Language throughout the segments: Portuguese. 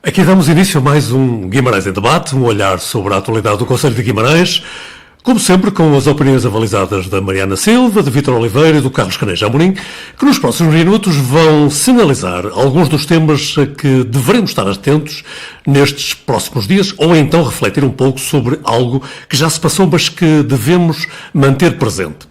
Aqui damos início a mais um Guimarães em Debate, um olhar sobre a atualidade do Concelho de Guimarães, como sempre com as opiniões avalizadas da Mariana Silva, de Vítor Oliveira e do Carlos Caneja Amorim, que nos próximos minutos vão sinalizar alguns dos temas a que devemos estar atentos nestes próximos dias, ou então refletir um pouco sobre algo que já se passou, mas que devemos manter presente.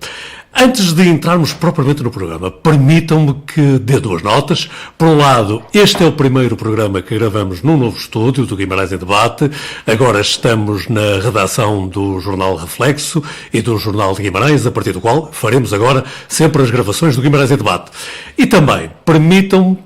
Antes de entrarmos propriamente no programa, permitam-me que dê duas notas. Por um lado, este é o primeiro programa que gravamos num novo estúdio do Guimarães em Debate. Agora estamos na redação do Jornal Reflexo e do Jornal de Guimarães, a partir do qual faremos agora sempre as gravações do Guimarães em Debate. E também, permitam-me,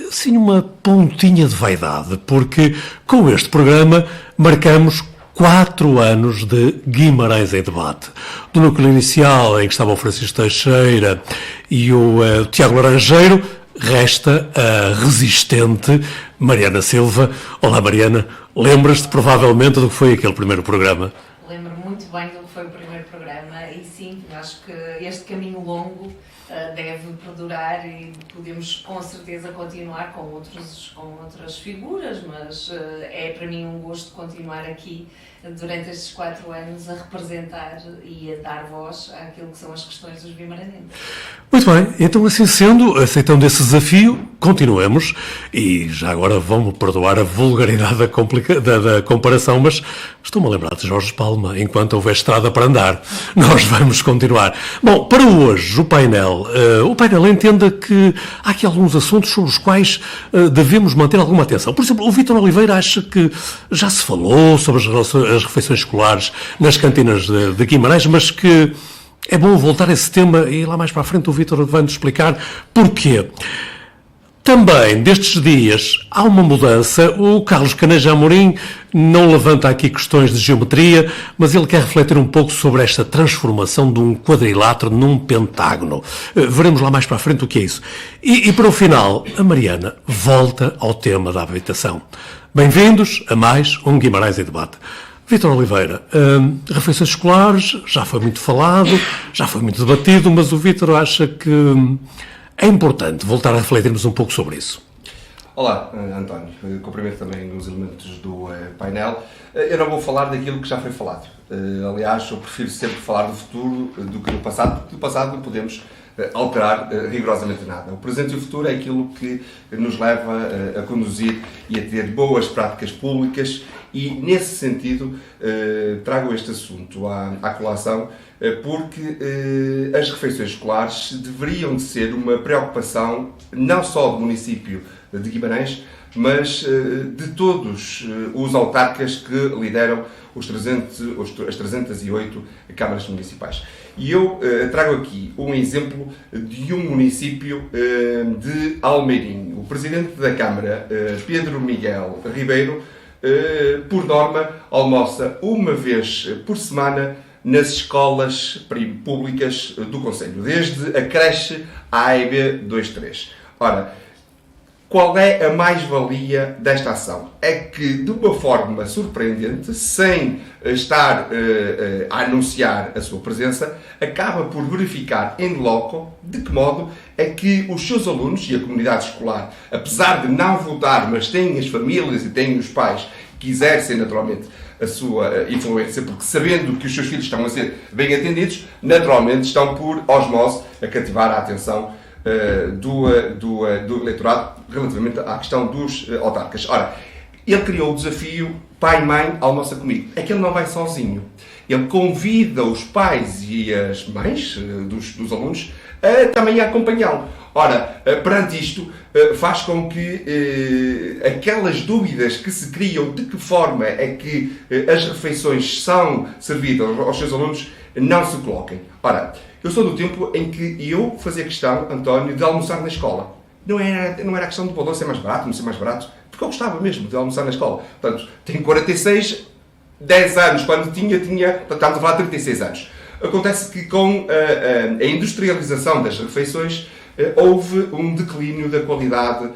sim, uma pontinha de vaidade, porque com este programa marcamos 4 anos de Guimarães em Debate. Do núcleo inicial, em que estavam o Francisco Teixeira e o Tiago Laranjeiro, resta a resistente Mariana Silva. Olá, Mariana. Lembras-te provavelmente do que foi aquele primeiro programa? Lembro muito bem do que foi o primeiro programa e sim, acho que este caminho longo deve perdurar e podemos com certeza continuar com outras figuras, mas é para mim um gosto continuar aqui durante estes 4 anos a representar e a dar voz àquilo que são as questões dos guimaranenses. Muito bem, então assim sendo, aceitando esse desafio, continuemos, e já agora vão-me perdoar a vulgaridade da comparação, mas estou-me a lembrar de Jorge Palma, enquanto houver estrada para andar. Nós vamos continuar. Bom, para hoje, o painel entenda que há aqui alguns assuntos sobre os quais devemos manter alguma atenção. Por exemplo, o Vítor Oliveira acha que já se falou sobre as refeições escolares nas cantinas de Guimarães, mas que é bom voltar a esse tema e lá mais para a frente o Vítor vai-nos explicar porquê. Também, destes dias, há uma mudança. O Carlos Caneja Amorim não levanta aqui questões de geometria, mas ele quer refletir um pouco sobre esta transformação de um quadrilátero num pentágono. Veremos lá mais para a frente o que é isso. E para o final, a Mariana volta ao tema da habitação. Bem-vindos a mais um Guimarães em Debate. Vítor Oliveira, refeições escolares, já foi muito falado, já foi muito debatido, mas o Vítor acha que é importante voltar a refletirmos um pouco sobre isso. Olá, António. Cumprimento também os elementos do painel. Eu não vou falar daquilo que já foi falado. Aliás, eu prefiro sempre falar do futuro do que do passado, porque do passado não podemos alterar rigorosamente nada. O presente e o futuro é aquilo que nos leva a conduzir e a ter boas práticas públicas e, nesse sentido, trago este assunto à colação porque as refeições escolares deveriam de ser uma preocupação não só do município de Guimarães, mas de todos os autarcas que lideram as 308 câmaras municipais. E eu trago aqui um exemplo de um município de Almeirim. O presidente da Câmara, Pedro Miguel Ribeiro, por norma, almoça uma vez por semana nas escolas públicas do concelho, desde a creche à AEB 2-3. Ora, qual é a mais-valia desta ação? É que, de uma forma surpreendente, sem estar a anunciar a sua presença, acaba por verificar em loco de que modo é que os seus alunos e a comunidade escolar, apesar de não votar, mas têm as famílias e têm os pais que exercem naturalmente a sua influência, porque sabendo que os seus filhos estão a ser bem atendidos, naturalmente estão por osmose a cativar a atenção do eleitorado relativamente à questão dos autarcas. Ora, ele criou o desafio Pai, Mãe, almoça comigo. É que ele não vai sozinho. Ele convida os pais e as mães dos alunos a também acompanhá-lo. Ora, perante isto, faz com que aquelas dúvidas que se criam de que forma é que as refeições são servidas aos seus alunos não se coloquem. Ora, eu sou do tempo em que eu fazia questão, António, de almoçar na escola. Não era questão do valor ser mais barato, não ser mais barato, porque eu gostava mesmo de almoçar na escola. Portanto, tenho 46, 10 anos, quando tinha, estamos a falar de 36 anos. Acontece que com a industrialização das refeições, houve um declínio da qualidade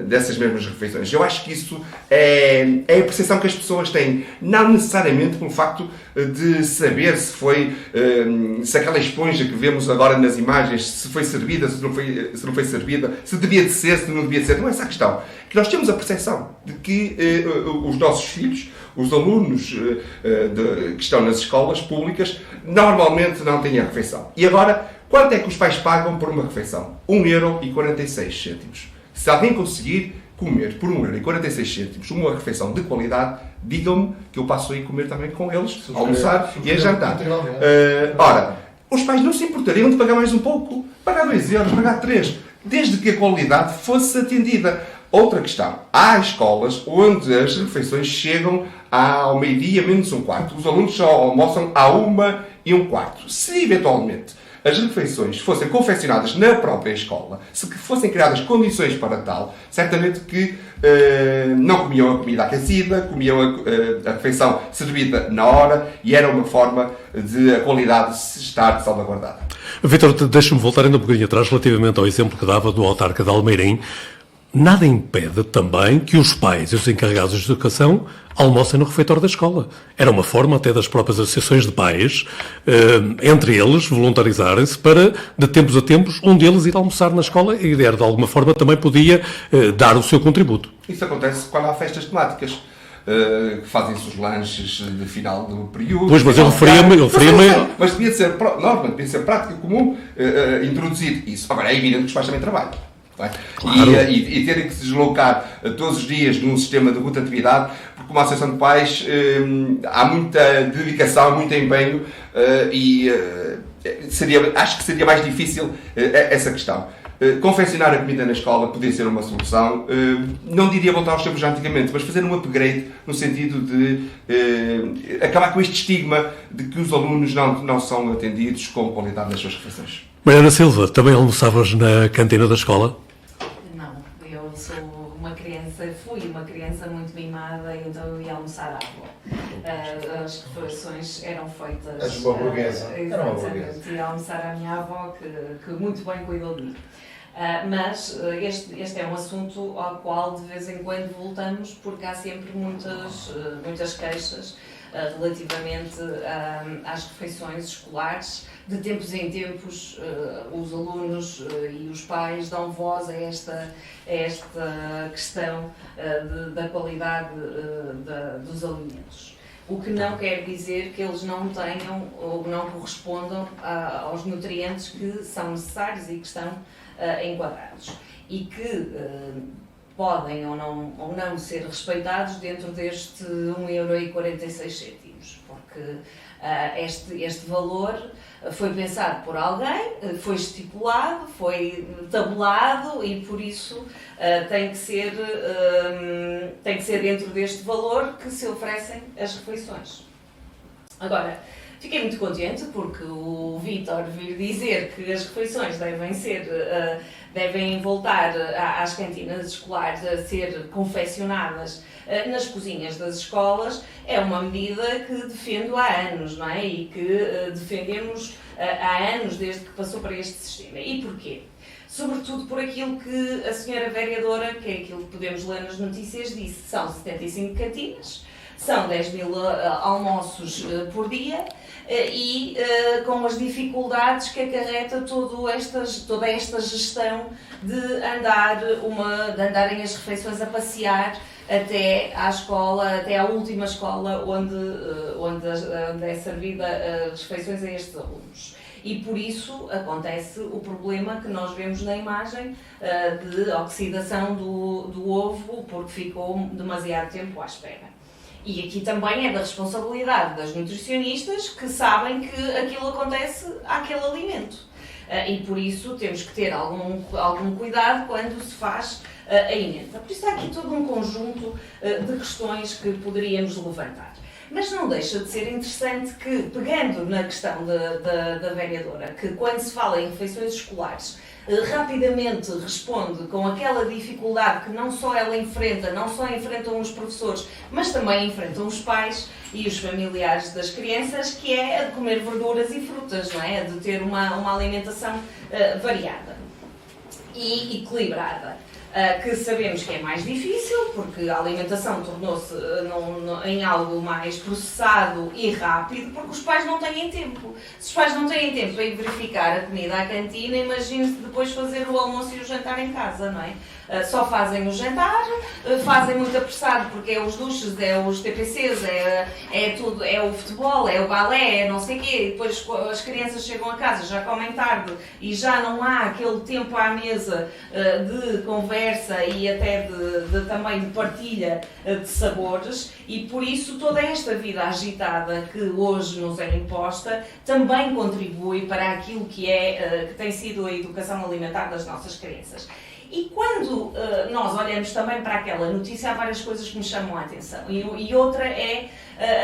dessas mesmas refeições. Eu acho que isso é a percepção que as pessoas têm, não necessariamente pelo facto de saber se aquela esponja que vemos agora nas imagens, se foi servida, se não foi servida, se devia de ser, se não devia de ser. Não é essa a questão. Que nós temos a percepção de que os nossos filhos, os alunos que estão nas escolas públicas, normalmente não têm a refeição. E agora, quanto é que os pais pagam por uma refeição? 1,46€. Se alguém conseguir comer por 1,46€ uma refeição de qualidade, digam-me que eu passo a ir comer também com eles, almoçar e a jantar. Ora, os pais não se importariam de pagar mais um pouco, pagar 2€, pagar 3€, desde que a qualidade fosse atendida. Outra questão. Há escolas onde as refeições chegam ao meio-dia menos um quarto. Os alunos só almoçam à 1:15. Se, eventualmente, as refeições fossem confeccionadas na própria escola, se fossem criadas condições para tal, certamente que não comiam a comida aquecida, comiam a refeição servida na hora e era uma forma de a qualidade estar salvaguardada. Vítor, deixa-me voltar ainda um bocadinho atrás relativamente ao exemplo que dava do autarca de Almeirim. Nada impede também que os pais e os encarregados de educação almocem no refeitório da escola. Era uma forma até das próprias associações de pais, entre eles, voluntarizarem-se para, de tempos a tempos, um deles ir almoçar na escola e, de alguma forma, também podia dar o seu contributo. Isso acontece quando há festas temáticas. Que fazem-se os lanches de final do período. Pois, mas eu referia-me... Mas devia ser norma, devia ser prática comum introduzir isso. Agora, é evidente que os pais também trabalham. Claro. E terem que se deslocar todos os dias num sistema de rotatividade, porque uma associação de pais há muita dedicação, muito empenho acho que seria mais difícil essa questão. Confeccionar a comida na escola podia ser uma solução, não diria voltar aos tempos de antigamente, mas fazer um upgrade no sentido de acabar com este estigma de que os alunos não são atendidos com qualidade nas suas refeições. Mariana Silva, também almoçavas na cantina da escola? Fui uma criança muito mimada, então eu ia almoçar à avó. As refeições eram feitas... As uma burguesa. Exatamente, ia almoçar à minha avó, que muito bem cuidou de mim. Mas este é um assunto ao qual de vez em quando voltamos, porque há sempre muitas queixas relativamente às refeições escolares. De tempos em tempos, os alunos e os pais dão voz a esta questão da qualidade dos alimentos. O que não quer dizer que eles não tenham ou não correspondam aos nutrientes que são necessários e que estão enquadrados. E que podem ou não ser respeitados dentro deste 1,46€, porque este valor foi pensado por alguém, foi estipulado, foi tabulado e por isso tem que ser dentro deste valor que se oferecem as refeições. Agora, fiquei muito contente porque o Vítor vir dizer que as refeições devem voltar às cantinas escolares a ser confeccionadas nas cozinhas das escolas. É uma medida que defendo há anos, não é? E que defendemos há anos desde que passou para este sistema. E porquê? Sobretudo por aquilo que a senhora vereadora, que é aquilo que podemos ler nas notícias, disse. São 75 cantinas, são 10.000 almoços por dia e com as dificuldades que acarreta toda esta gestão de andarem as refeições a passear até à escola, até à última escola onde é servida as refeições a estes alunos. E por isso acontece o problema que nós vemos na imagem de oxidação do ovo, porque ficou demasiado tempo à espera. E aqui também é da responsabilidade das nutricionistas que sabem que aquilo acontece àquele alimento. E por isso temos que ter algum cuidado quando se faz a emenda. Por isso há aqui todo um conjunto de questões que poderíamos levantar. Mas não deixa de ser interessante que, pegando na questão da vereadora, que quando se fala em refeições escolares, rapidamente responde com aquela dificuldade que não só ela enfrenta, não só enfrentam os professores, mas também enfrentam os pais e os familiares das crianças, que é a de comer verduras e frutas, não é? A de ter uma alimentação variada. e equilibrada. Que sabemos que é mais difícil, porque a alimentação tornou-se em algo mais processado e rápido, porque os pais não têm tempo. Se os pais não têm tempo para ir verificar a comida à cantina, imagine-se depois fazer o almoço e o jantar em casa, não é? Só fazem o jantar, fazem muito apressado, porque é os duches, é os TPCs, é tudo, é o futebol, é o balé, é não sei o quê, e depois as crianças chegam a casa, já comem tarde e já não há aquele tempo à mesa de conversa e até também de partilha de sabores, e por isso toda esta vida agitada que hoje nos é imposta também contribui para aquilo que tem sido a educação alimentar das nossas crianças. E quando nós olhamos também para aquela notícia, há várias coisas que me chamam a atenção. E outra é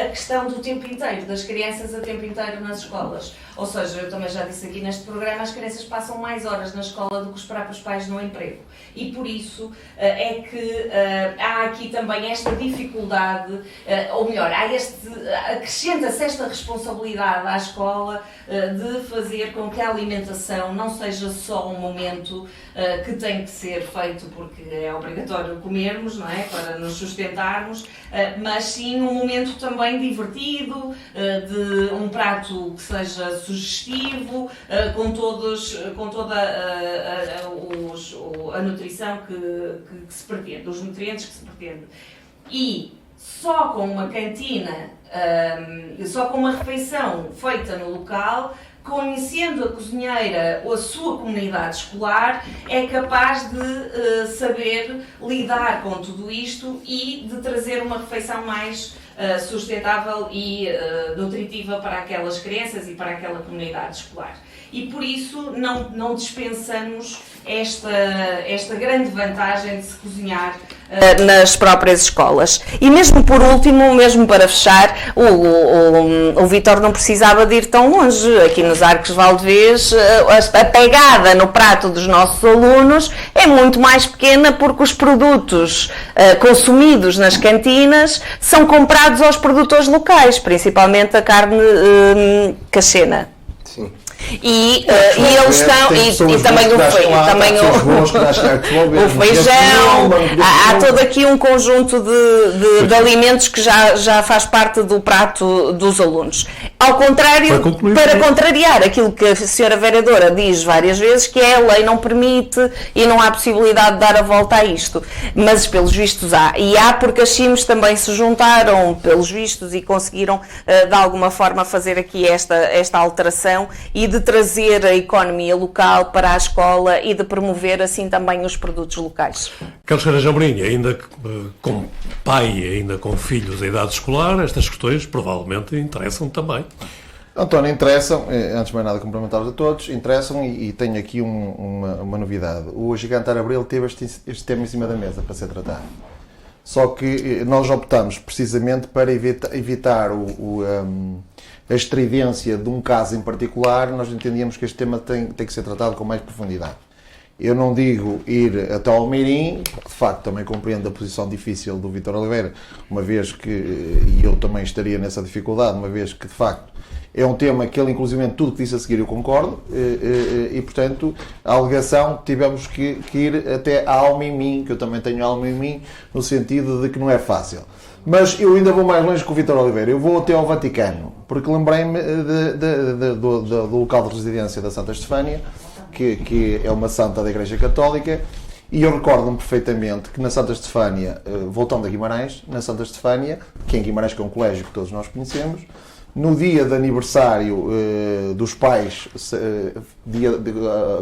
a questão do tempo inteiro, das crianças a tempo inteiro nas escolas. Ou seja, eu também já disse aqui neste programa, as crianças passam mais horas na escola do que os próprios pais no emprego. E por isso é que há aqui também esta dificuldade, ou melhor, acrescenta-se esta responsabilidade à escola de fazer com que a alimentação não seja só um momento que tem que ser feito porque é obrigatório comermos, não é? Para nos sustentarmos, mas sim um momento também divertido, de um prato que seja sugestivo, com toda a nutrição que se pretende, os nutrientes que se pretende. E só com uma cantina, só com uma refeição feita no local, conhecendo a cozinheira ou a sua comunidade escolar, é capaz de saber lidar com tudo isto e de trazer uma refeição mais sustentável e nutritiva para aquelas crianças e para aquela comunidade escolar. E por isso não dispensamos esta grande vantagem de se cozinhar nas próprias escolas. E mesmo por último, mesmo para fechar, o Vítor não precisava de ir tão longe. Aqui nos Arcos Valdevez, a pegada no prato dos nossos alunos é muito mais pequena, porque os produtos consumidos nas cantinas são comprados aos produtores locais, principalmente a carne cachena. Sim. E eles estão, e também o feijão, há todo aqui um conjunto de alimentos que já faz parte do prato dos alunos. Ao contrário, para contrariar aquilo que a senhora vereadora diz várias vezes, que a lei não permite e não há possibilidade de dar a volta a isto, mas pelos vistos há, e há porque as CIMs também se juntaram pelos vistos e conseguiram de alguma forma fazer aqui esta alteração e de trazer a economia local para a escola e de promover assim também os produtos locais. Carlos Caneja Amorim, ainda como pai, ainda com filhos em idade escolar, estas questões provavelmente interessam também. António, interessam, antes de mais nada cumprimentar-vos a todos, interessam e tenho aqui uma novidade. O Gigantar Abril teve este tema em cima da mesa para ser tratado. Só que nós optamos precisamente para evitar a estridência de um caso em particular. Nós entendíamos que este tema tem que ser tratado com mais profundidade. Eu não digo ir até ao Almeirim, porque de facto também compreendo a posição difícil do Vítor Oliveira, uma vez que, e eu também estaria nessa dificuldade, uma vez que de facto é um tema que ele, inclusive, tudo que disse a seguir eu concordo, e portanto a alegação tivemos que ir até a alma em mim, que eu também tenho alma em mim, no sentido de que não é fácil. Mas eu ainda vou mais longe que o Vítor Oliveira, eu vou até ao Vaticano, porque lembrei-me do local de residência da Santa Estefânia, que é uma santa da Igreja Católica, e eu recordo-me perfeitamente que na Santa Estefânia, voltando a Guimarães, na Santa Estefânia, que em Guimarães, que é um colégio que todos nós conhecemos, no dia de aniversário dos pais,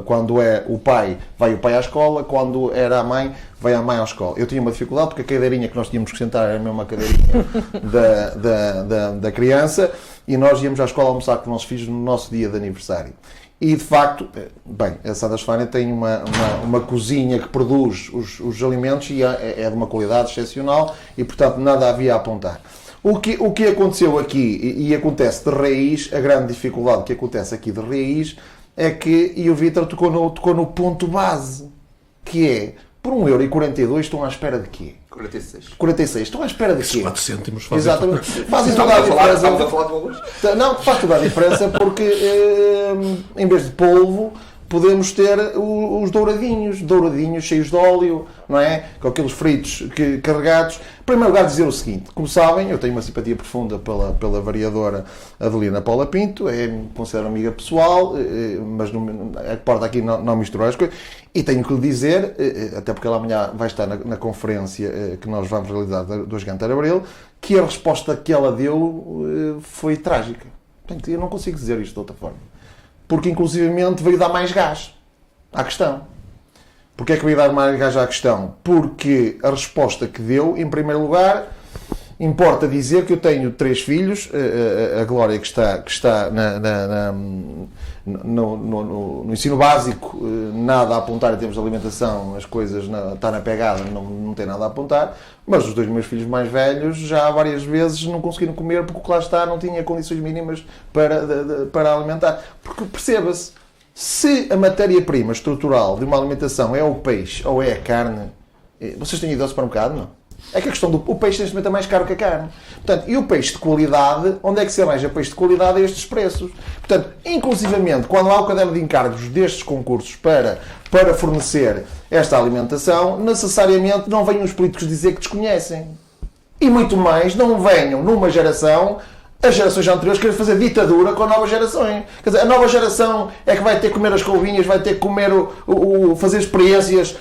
quando é o pai, vai o pai à escola, quando era a mãe, vai a mãe à escola. Eu tinha uma dificuldade porque a cadeirinha que nós tínhamos que sentar era mesmo a cadeirinha da criança, e nós íamos à escola almoçar com os nossos filhos no nosso dia de aniversário. E, de facto, bem, a Santa Estefânia tem uma cozinha que produz os alimentos e é de uma qualidade excepcional e, portanto, nada havia a apontar. O que aconteceu aqui, e acontece de raiz, a grande dificuldade que acontece aqui de raiz, é que, e o Vítor tocou no ponto base, que é, por 1,42€ estão à espera de quê? 46. Estão à espera de quê? 4 cêntimos fazem. Exatamente. Fazem toda a diferença. Estamos a falar de valores? Não, faz toda a diferença porque em vez de polvo, podemos ter os douradinhos cheios de óleo, não é? Com aqueles fritos carregados. Em primeiro lugar, dizer o seguinte: como sabem, eu tenho uma simpatia profunda pela vereadora Adelina Paula Pinto, considero amiga pessoal, mas a porta aqui não misturar as coisas. E tenho que lhe dizer, até porque ela amanhã vai estar na conferência que nós vamos realizar do Gigante Abril, que a resposta que ela deu foi trágica. Portanto, eu não consigo dizer isto de outra forma. Porque, inclusivamente, veio dar mais gás à questão. Porquê é que veio dar mais gás à questão? Porque a resposta que deu, em primeiro lugar, importa dizer que eu tenho 3 filhos, a Glória que está no ensino básico, nada a apontar em termos de alimentação, as coisas está na pegada, não tem nada a apontar, mas os 2 meus filhos mais velhos já várias vezes não conseguiram comer porque o que lá está não tinha condições mínimas para alimentar. Porque perceba-se, se a matéria-prima estrutural de uma alimentação é o peixe ou é a carne, vocês têm ido ao supermercado, não? É que a questão o peixe neste momento é mais caro que a carne. Portanto, e o peixe de qualidade, onde é que se arranja peixe de qualidade a estes preços? Portanto, inclusivamente, quando há o caderno de encargos destes concursos para fornecer esta alimentação, necessariamente não venham os políticos dizer que desconhecem. E muito mais, não venham numa geração, as gerações anteriores querem fazer ditadura com a nova geração. Quer dizer, a nova geração é que vai ter que comer as couvinhas, vai ter que comer fazer experiências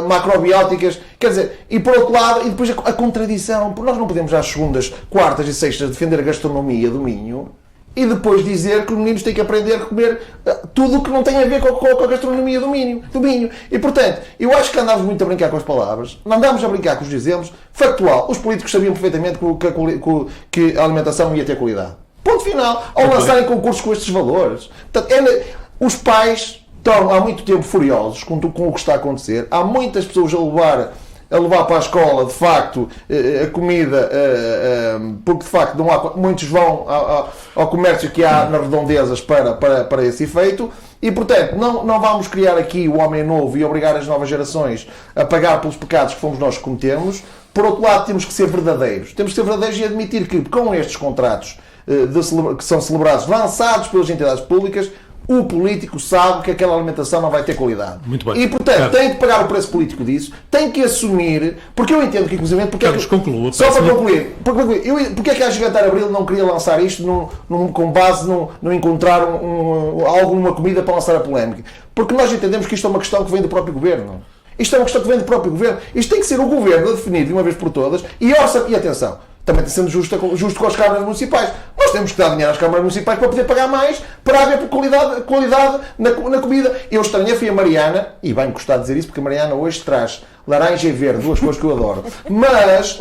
macrobióticas. Quer dizer, e por outro lado, e depois a contradição, porque nós não podemos às segundas, quartas e sextas defender a gastronomia do Minho e depois dizer que os meninos têm que aprender a comer tudo o que não tem a ver com a gastronomia do Minho. E, portanto, eu acho que andámos muito a brincar com as palavras, não andámos a brincar com os exemplos. Factual, os políticos sabiam perfeitamente que a alimentação não ia ter qualidade. Ponto final. Ao lançarem concursos com estes valores. Portanto, os pais estão há muito tempo furiosos com o que está a acontecer. Há muitas pessoas a levar para a escola, de facto, a comida, porque de facto não há, muitos vão ao comércio que há nas redondezas para esse efeito, e portanto não vamos criar aqui o homem novo e obrigar as novas gerações a pagar pelos pecados que fomos nós que cometemos. Por outro lado, temos que ser verdadeiros. Temos que ser verdadeiros e admitir que com estes contratos que são celebrados, lançados pelas entidades públicas, o político sabe que aquela alimentação não vai ter qualidade. Muito bem. E, portanto, tem de pagar o preço político disso, tem que assumir, porque eu entendo que, inclusive, só para concluir, porque é que a Gigante Abril não queria lançar isto com base no encontrar alguma comida para lançar a polémica? Porque nós entendemos que isto é uma questão que vem do próprio governo. Isto é uma questão que vem do próprio governo. Isto tem que ser o governo a definir de uma vez por todas e atenção, também sendo justo com as câmaras municipais. Nós temos que dar dinheiro às câmaras municipais para poder pagar mais, para haver qualidade na comida. Eu estranhei, fui a Mariana, e bem-me gostar de dizer isso, porque a Mariana hoje traz laranja e verde, 2 cores que eu adoro. Mas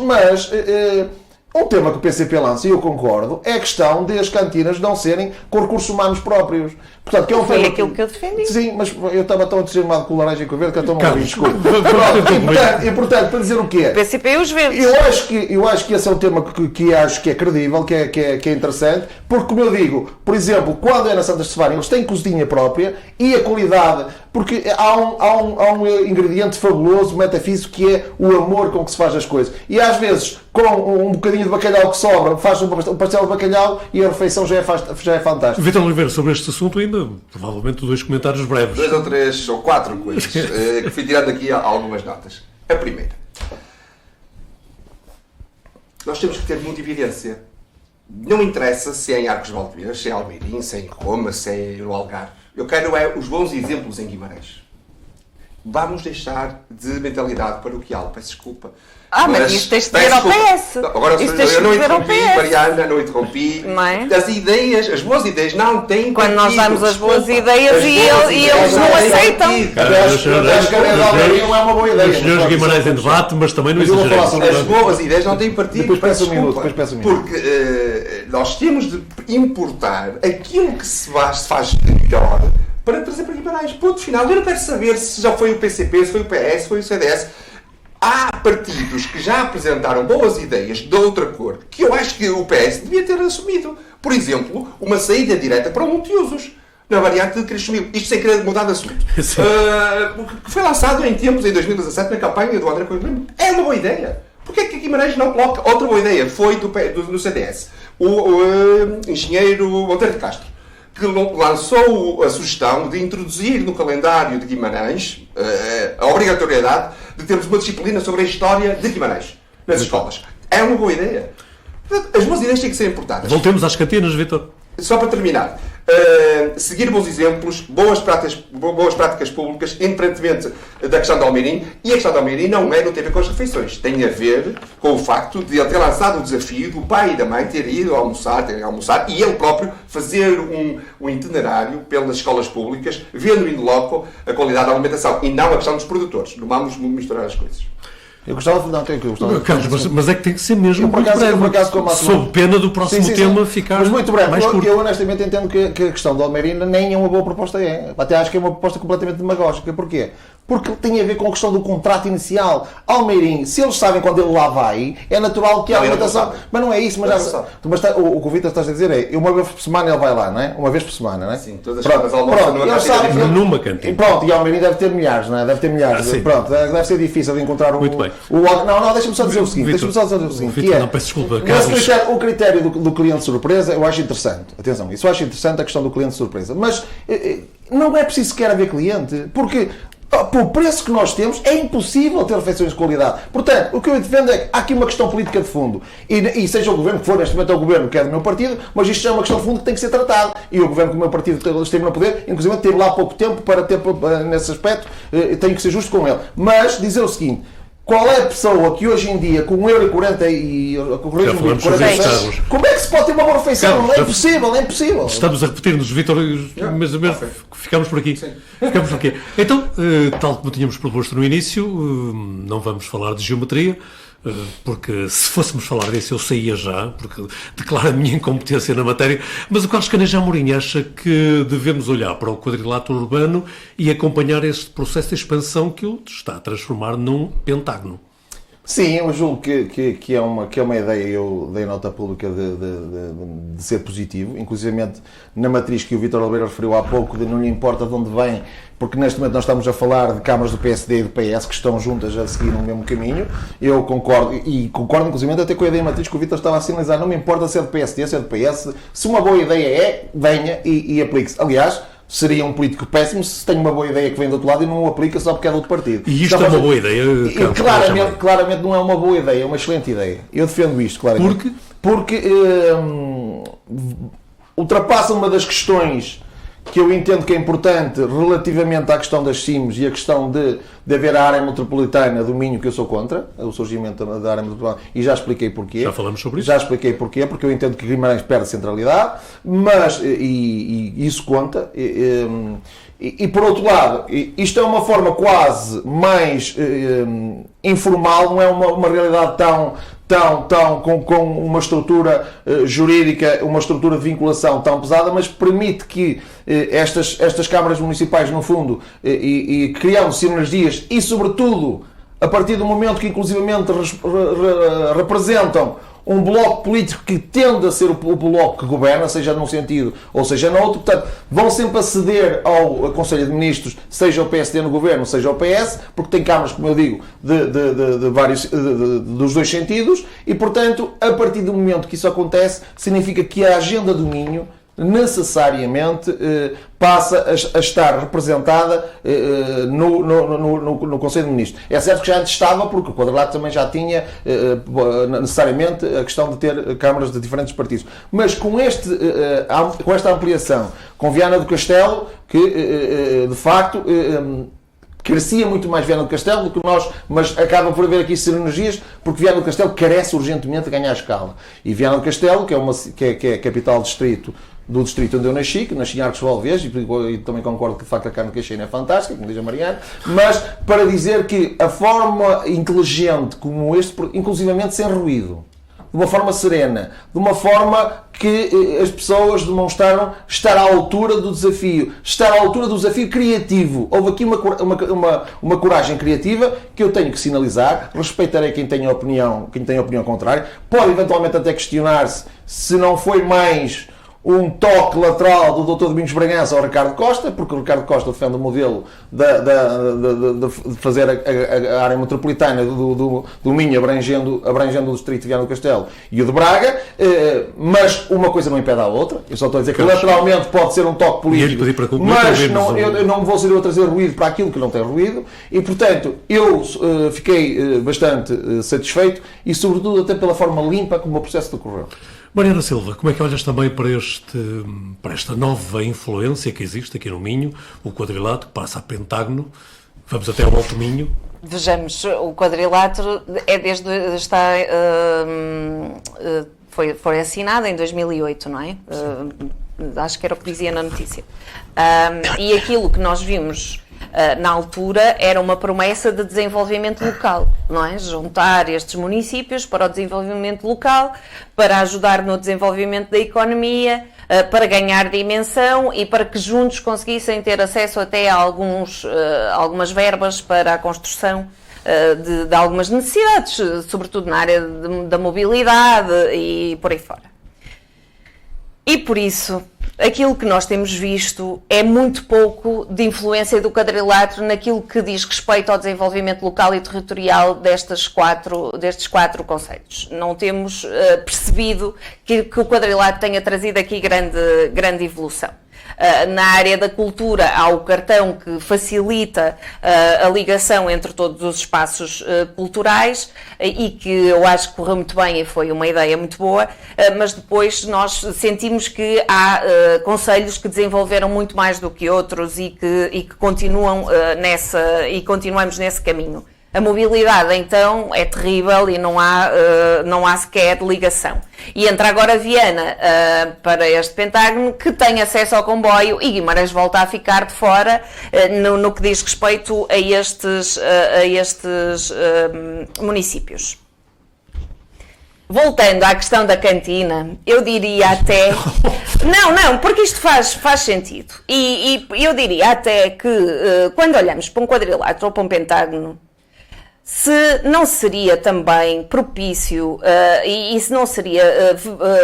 um tema que o PCP lança, e eu concordo, é a questão de as cantinas não serem com recursos humanos próprios. Portanto, que é um foi tema aquilo que eu defendi. Sim, mas eu estava tão entusiasmado com o laranja e com o verde que eu estou a desculpa. E portanto, para dizer o quê? PCP e os verdes. Eu acho que esse é um tema que acho que é credível, que é interessante, porque, como eu digo, por exemplo, quando é na Santa Estefânia, eles têm cozinha própria e a qualidade, porque há um ingrediente fabuloso, metafísico, que é o amor com que se faz as coisas. E às vezes, com um bocadinho de bacalhau que sobra, faz um pastel de bacalhau e a refeição já é fantástica. Vítor Oliveira, sobre este assunto ainda, provavelmente 2 comentários breves. 2 ou 3 ou 4 coisas que fui tirando aqui algumas notas. A primeira. Nós temos que ter muita evidência. Não interessa se é em Arcos de Valdevez, se é em Almeirim, se é em Roma, se é no Algarve. Eu quero os bons exemplos em Guimarães. Vamos deixar de mentalidade paroquial. Peço desculpa. Mas isto tens de dizer ao PS. Agora, eu não interrompi, Mariana, não interrompi. Não é? As boas ideias não têm quando partido. Nós damos as boas ideias e eles não aceitam. Acho que não é uma boa ideia. Os senhores Guimarães em debate, mas também não exageramos. As boas ideias não têm partido. Depois peço um minuto. Porque nós temos de importar aquilo que se faz melhor para trazer para Guimarães. Ponto final. Eu não quero saber se já foi o PCP, se foi o PS, se foi o CDS. Há partidos que já apresentaram boas ideias de outra cor, que eu acho que o PS devia ter assumido. Por exemplo, uma saída direta para o Montiusos, na variante de Creixemil. Isto sem querer mudar de assunto. Que foi lançado em 2017, na campanha do André Coelho. É uma boa ideia. Porquê é que Guimarães não coloca? Outra boa ideia foi do CDS. O engenheiro Monteiro de Castro. que lançou a sugestão de introduzir no calendário de Guimarães a obrigatoriedade de termos uma disciplina sobre a história de Guimarães nas escolas. É uma boa ideia. As boas ideias têm que ser importantes. Voltemos às cantinas, Vítor. Só para terminar, seguir bons exemplos, boas práticas públicas, independentemente da questão de Almeirim, e a questão de Almeirim não tem a ver com as refeições, tem a ver com o facto de ele ter lançado o desafio do pai e da mãe terem ido almoçar, e ele próprio fazer um itinerário pelas escolas públicas, vendo in loco a qualidade da alimentação, e não a questão dos produtores. Não vamos misturar as coisas. Eu gostava de... Não, tenho que gostar. Carlos, mas é que tem que ser mesmo por acaso, como sob pena do próximo tema ficar mas muito breve. mais curto. Eu honestamente entendo que a questão do Almeirim nem é uma boa proposta. Até acho que é uma proposta completamente demagógica. Porquê? Porque tem a ver com a questão do contrato inicial. Almeirim, se eles sabem quando ele lá vai, é natural que há alimentação. Mas não é isso. O que o Vitor está a dizer é, uma vez por semana ele vai lá, não é? Uma vez por semana, não é? Sim, todas as semanas almoçam numa cantina. Pronto, e Almeirim deve ter milhares, não é? Deve ter milhares. Pronto, deve ser difícil de encontrar um... Muito bem. Não, deixa-me só dizer o seguinte. Vitor, não, peço desculpa, Carlos. O critério do cliente de surpresa eu acho interessante. Atenção, isso eu acho interessante, a questão do cliente de surpresa. Mas não é preciso sequer haver cliente, porque... Pelo preço que nós temos, é impossível ter refeições de qualidade. Portanto, o que eu defendo é que há aqui uma questão política de fundo. E seja o governo que for, neste momento é o governo que é do meu partido, mas isto é uma questão de fundo que tem que ser tratada. E o governo que o meu partido esteve no poder, inclusive teve lá há pouco tempo para ter, nesse aspecto, tenho que ser justo com ele. Mas dizer o seguinte: qual é a pessoa que hoje em dia, com 1,40€ e como é que se pode ter uma boa refeição? Carlos, é impossível, é impossível. Estamos a repetir-nos, Vítor, mas ficamos por aqui. Ficamos por aqui. Então, tal como tínhamos proposto no início, não vamos falar de geometria, porque se fôssemos falar disso eu saía já, porque declaro a minha incompetência na matéria, mas o Carlos Caneja Amorim acha que devemos olhar para o quadrilátero urbano e acompanhar este processo de expansão que o está a transformar num pentágono. Sim, eu julgo que é uma ideia, eu dei nota pública de ser positivo, inclusivamente na matriz que o Vítor Oliveira referiu há pouco, de não lhe importa de onde vem, porque neste momento nós estamos a falar de câmaras do PSD e do PS que estão juntas a seguir no mesmo caminho. Eu concordo, e concordo inclusivamente até com a ideia matriz que o Vítor estava a sinalizar, não me importa se é do PSD, se é do PS, se uma boa ideia venha e aplique-se. Aliás, seria um político péssimo se tem uma boa ideia que vem do outro lado e não o aplica só porque é do outro partido. E isto é uma boa ideia? Claramente não é uma boa ideia, é uma excelente ideia. Eu defendo isto, claramente. Porque ultrapassa uma das questões que eu entendo que é importante relativamente à questão das CIMs e a questão de haver a área metropolitana do Minho, que eu sou contra, o surgimento da área metropolitana, e já expliquei porquê. Já falamos sobre isso? Já expliquei porquê, porque eu entendo que Guimarães perde centralidade, mas, e isso conta, e por outro lado, isto é uma forma quase mais informal, não é uma realidade com uma estrutura jurídica, uma estrutura de vinculação tão pesada, mas permite que estas câmaras municipais, no fundo, e criando sinergias e, sobretudo, a partir do momento que, inclusivamente, representam um bloco político que tende a ser o bloco que governa, seja num sentido ou seja no outro, portanto, vão sempre aceder ao Conselho de Ministros, seja o PSD no governo, seja o PS, porque tem câmaras, como eu digo, dos dois sentidos, e, portanto, a partir do momento que isso acontece, significa que a agenda do Minho necessariamente passa a estar representada no Conselho de Ministros. É certo que já antes estava, porque o quadrilátero também já tinha necessariamente a questão de ter câmaras de diferentes partidos. Mas com esta ampliação, com Viana do Castelo, que de facto crescia muito mais Viana do Castelo do que nós, mas acaba por haver aqui sinergias, porque Viana do Castelo carece urgentemente de ganhar escala. E Viana do Castelo, que é a capital do distrito onde eu nasci, que nasci em Arcos de Valdevez, e também concordo que de facto a carne de Caixeira é fantástica, como diz a Mariana, mas para dizer que a forma inteligente como este, inclusivamente sem ruído, de uma forma serena, de uma forma que as pessoas demonstraram estar à altura do desafio, estar à altura do desafio criativo. Houve aqui uma coragem criativa que eu tenho que sinalizar, respeitarei quem tem opinião contrária, pode eventualmente até questionar-se se não foi mais um toque lateral do Dr. Domingos Bragança ao Ricardo Costa, porque o Ricardo Costa defende o modelo de fazer a área metropolitana do Minho abrangendo o distrito de Viana do Castelo e o de Braga, mas uma coisa não impede a outra. Eu só estou a dizer que lateralmente pode ser um toque político, mas eu não vou ser eu a trazer ruído para aquilo que não tem ruído, e portanto eu fiquei bastante satisfeito e sobretudo até pela forma limpa como o processo decorreu. Mariana Silva, como é que olhas também para esta nova influência que existe aqui no Minho, o quadrilátero que passa a pentágono, vamos até ao Alto Minho? Vejamos, o quadrilátero foi assinado em 2008, não é? Acho que era o que dizia na notícia. E aquilo que nós vimos na altura era uma promessa de desenvolvimento local, não é? Juntar estes municípios para o desenvolvimento local, para ajudar no desenvolvimento da economia, para ganhar dimensão e para que juntos conseguissem ter acesso até a algumas verbas para a construção de algumas necessidades, sobretudo na área da mobilidade e por aí fora. E por isso, aquilo que nós temos visto é muito pouco de influência do quadrilátero naquilo que diz respeito ao desenvolvimento local e territorial destes quatro concelhos. Não temos percebido que o quadrilátero tenha trazido aqui grande evolução. Na área da cultura há o cartão que facilita a ligação entre todos os espaços culturais e que eu acho que correu muito bem e foi uma ideia muito boa, mas depois nós sentimos que há concelhos que desenvolveram muito mais do que outros e que continuamos nesse caminho. A mobilidade, então, é terrível e não há sequer ligação. E entra agora Viana para este pentágono, que tem acesso ao comboio, e Guimarães volta a ficar de fora no que diz respeito a estes municípios. Voltando à questão da cantina, eu diria até... Não, porque isto faz sentido. E eu diria até que, quando olhamos para um quadrilátero ou para um pentágono, se não seria também propício e se não seria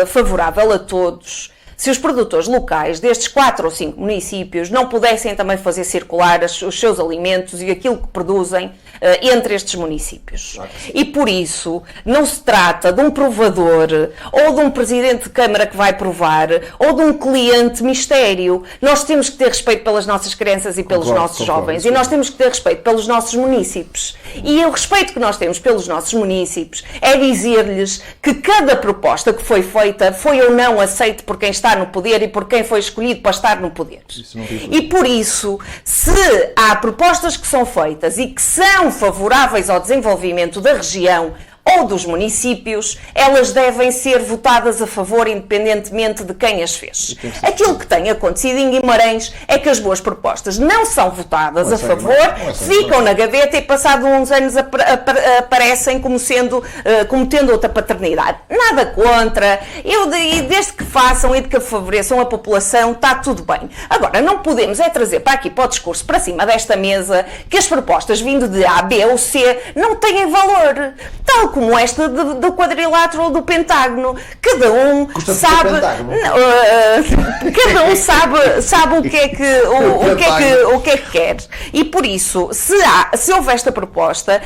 favorável a todos se os produtores locais destes 4 ou 5 municípios não pudessem também fazer circular os seus alimentos e aquilo que produzem entre estes municípios. E por isso não se trata de um provador ou de um presidente de Câmara que vai provar ou de um cliente mistério. Nós temos que ter respeito pelas nossas crianças e pelos nossos jovens e nós temos que ter respeito pelos nossos municípios. E o respeito que nós temos pelos nossos municípios é dizer-lhes que cada proposta que foi feita foi ou não aceita por quem está no poder e por quem foi escolhido para estar no poder. E por isso, se há propostas que são feitas e que são favoráveis ao desenvolvimento da região ou dos municípios, elas devem ser votadas a favor independentemente de quem as fez. Aquilo que tem acontecido em Guimarães é que as boas propostas não são votadas a favor, ficam na gaveta e passado uns anos aparecem como tendo outra paternidade. Nada contra, e desde que façam e de que favoreçam a população, está tudo bem. Agora, não podemos trazer para aqui, para o discurso, para cima desta mesa, que as propostas vindo de A, B ou C não têm valor. Tal como esta do quadrilátero ou do pentágono. Cada um sabe o que é que quer. E por isso, se houve esta proposta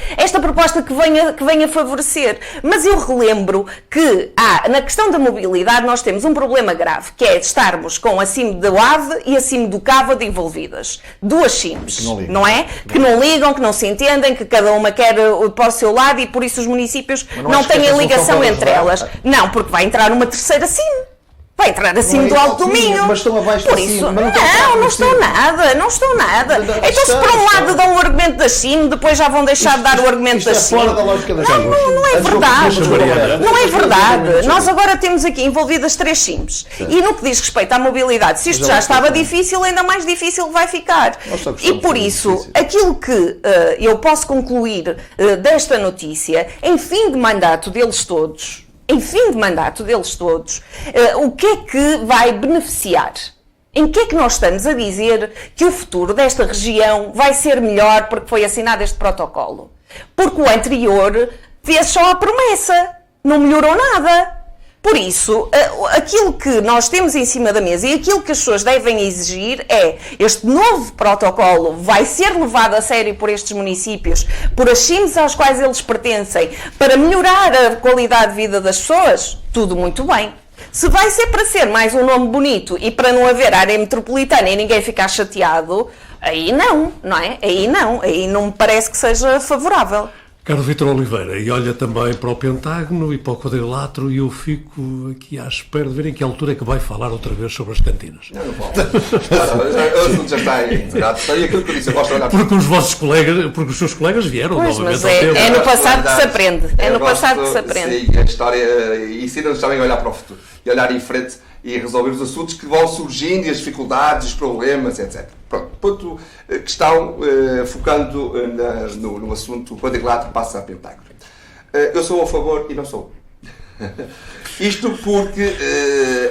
que venha favorecer. Mas eu relembro que na questão da mobilidade nós temos um problema grave, que é estarmos com acima do AVE e acima do CAVA envolvidas. 2 SIMs, não é? Que não ligam, que não se entendem, que cada uma quer para o seu lado e por isso os municípios não têm a ligação entre elas. Não, porque vai entrar uma terceira SIM. Vai entrar acima do Alto Minho. Mas estão abaixo por da isso, SIM. Não estou nada. Então se por um lado dão o argumento da SIM, depois já vão deixar de dar o argumento da SIM. Não é verdade. Não é verdade. Nós agora temos aqui envolvidas 3 SIMs. E no que diz respeito à mobilidade, se isto já estava difícil, ainda mais difícil vai ficar. E por isso, aquilo que eu posso concluir desta notícia, em fim de mandato deles todos, o que é que vai beneficiar? Em que é que nós estamos a dizer que o futuro desta região vai ser melhor porque foi assinado este protocolo? Porque o anterior fez só a promessa, não melhorou nada. Por isso, aquilo que nós temos em cima da mesa e aquilo que as pessoas devem exigir é este novo protocolo vai ser levado a sério por estes municípios, por as CIMs aos quais eles pertencem, para melhorar a qualidade de vida das pessoas, tudo muito bem. Se vai ser para ser mais um nome bonito e para não haver área metropolitana e ninguém ficar chateado, aí não é? Aí não me parece que seja favorável. Carlos Vítor Oliveira, e olha também para o Pentágono e para o quadrilátero, e eu fico aqui à espera de ver em que altura é que vai falar outra vez sobre as cantinas. Não falo. O assunto já está integrado. E aquilo que eu disse, eu gosto de olhar para... Porque os seus colegas vieram Pois, novamente mas ao tema. é no passado que se aprende. É no passado que se aprende. Sim, a história ensina-nos também a olhar para o futuro e olhar em frente e resolver os assuntos que vão surgindo e as dificuldades, os problemas, etc. Pronto, ponto, questão focando no assunto quadrilátero passa a Pentágono. Eu sou a favor e não sou. Isto porque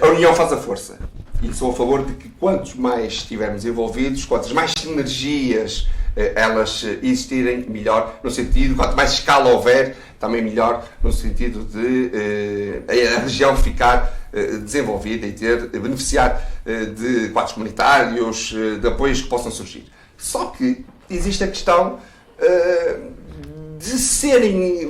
a união faz a força. E sou a favor de que quantos mais estivermos envolvidos, quantas mais sinergias elas existirem, melhor, no sentido, quanto mais escala houver, também melhor, no sentido de a região ficar desenvolvida e beneficiar de quadros comunitários, de apoios que possam surgir. Só que existe a questão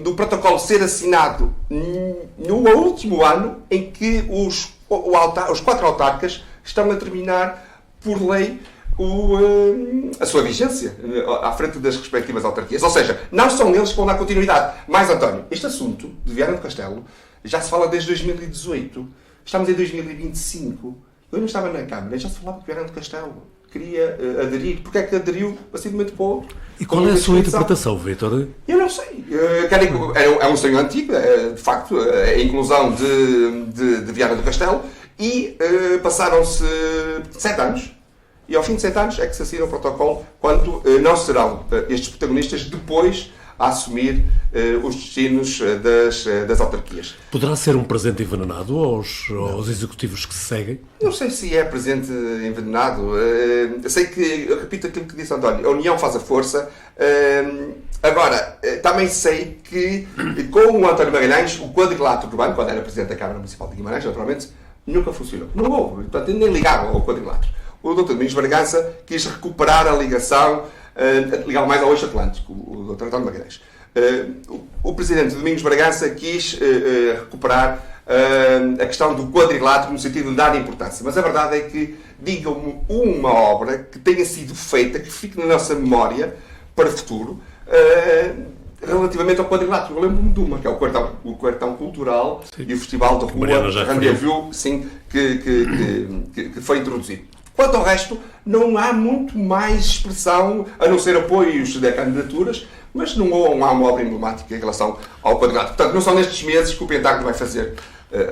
do protocolo ser assinado no último ano em que os 4 autarcas estão a terminar por lei a sua vigência à frente das respectivas autarquias. Ou seja, não são eles que vão dar continuidade. Mas, António, este assunto de Viana do Castelo já se fala desde 2018. Estamos em 2025. Eu não estava na Câmara, já se falava que Viana do Castelo queria aderir. Porque é que aderiu assim de momento para o outro? E qual é a sua interpretação, Vítor? Eu não sei. É um sonho antigo, de facto, a inclusão de Viana do Castelo, e passaram-se 7 anos. E ao fim de 7 anos é que se assina o protocolo, quando não serão estes protagonistas depois a assumir os destinos das autarquias. Poderá ser um presente envenenado aos executivos que se seguem? Não sei se é presente envenenado. Sei que, eu repito aquilo que disse António, a união faz a força. Agora, também sei que com o António Magalhães, o quadrilátero urbano, quando era Presidente da Câmara Municipal de Guimarães, naturalmente, nunca funcionou. Não houve, portanto, nem ligava ao quadrilátero. O Dr. Domingos Bragança quis recuperar a ligação, ligá-lo mais ao eixo atlântico, o Dr. António Magalhães. O Presidente Domingos Bragança quis recuperar a questão do quadrilátero no sentido de dar importância. Mas a verdade é que, digam-me uma obra que tenha sido feita, que fique na nossa memória para o futuro, relativamente ao quadrilátero. Eu lembro-me de uma, que é o Quartão Cultural, sim, e o Festival da Rua Rendezvous, sim, que foi introduzido. Quanto ao resto, não há muito mais expressão, a não ser apoios de candidaturas, mas não há uma obra emblemática em relação ao quadrilátero. Portanto, não são nestes meses que o Pentágono vai fazer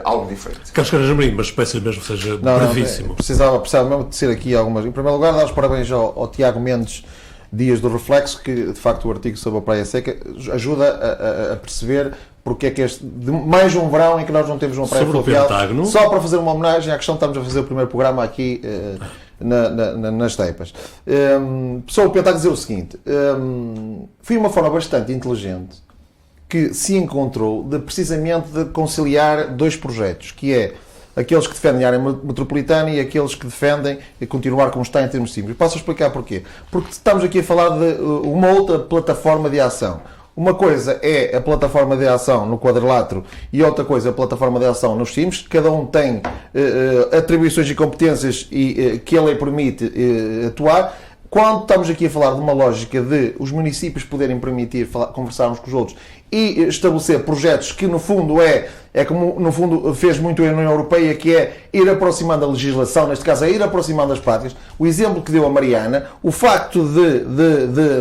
algo diferente. Carlos Caneja Amorim, mas peço-lhe mesmo que seja brevíssimo. Precisava mesmo de ser aqui algumas. Em primeiro lugar, dar os parabéns ao Tiago Mendes Dias do Reflexo, que de facto o artigo sobre a Praia Seca ajuda a perceber porque é que mais um verão em que nós não temos uma praia fluvial, só para fazer uma homenagem à questão que estamos a fazer o primeiro programa aqui nas Teipas. Só o Pentágono dizer o seguinte, foi uma forma bastante inteligente que se encontrou precisamente de conciliar 2 projetos, que é aqueles que defendem a área metropolitana e aqueles que defendem continuar como está em termos simples. Posso explicar porquê? Porque estamos aqui a falar de uma outra plataforma de ação. Uma coisa é a plataforma de ação no quadrilátero e outra coisa é a plataforma de ação nos CIMs. Cada um tem atribuições e competências que a lei permite atuar. Quando estamos aqui a falar de uma lógica de os municípios poderem permitir conversar uns com os outros e estabelecer projetos que no fundo é como no fundo fez muito a União Europeia, que é ir aproximando a legislação, neste caso é ir aproximando as práticas. O exemplo que deu a Mariana, o facto de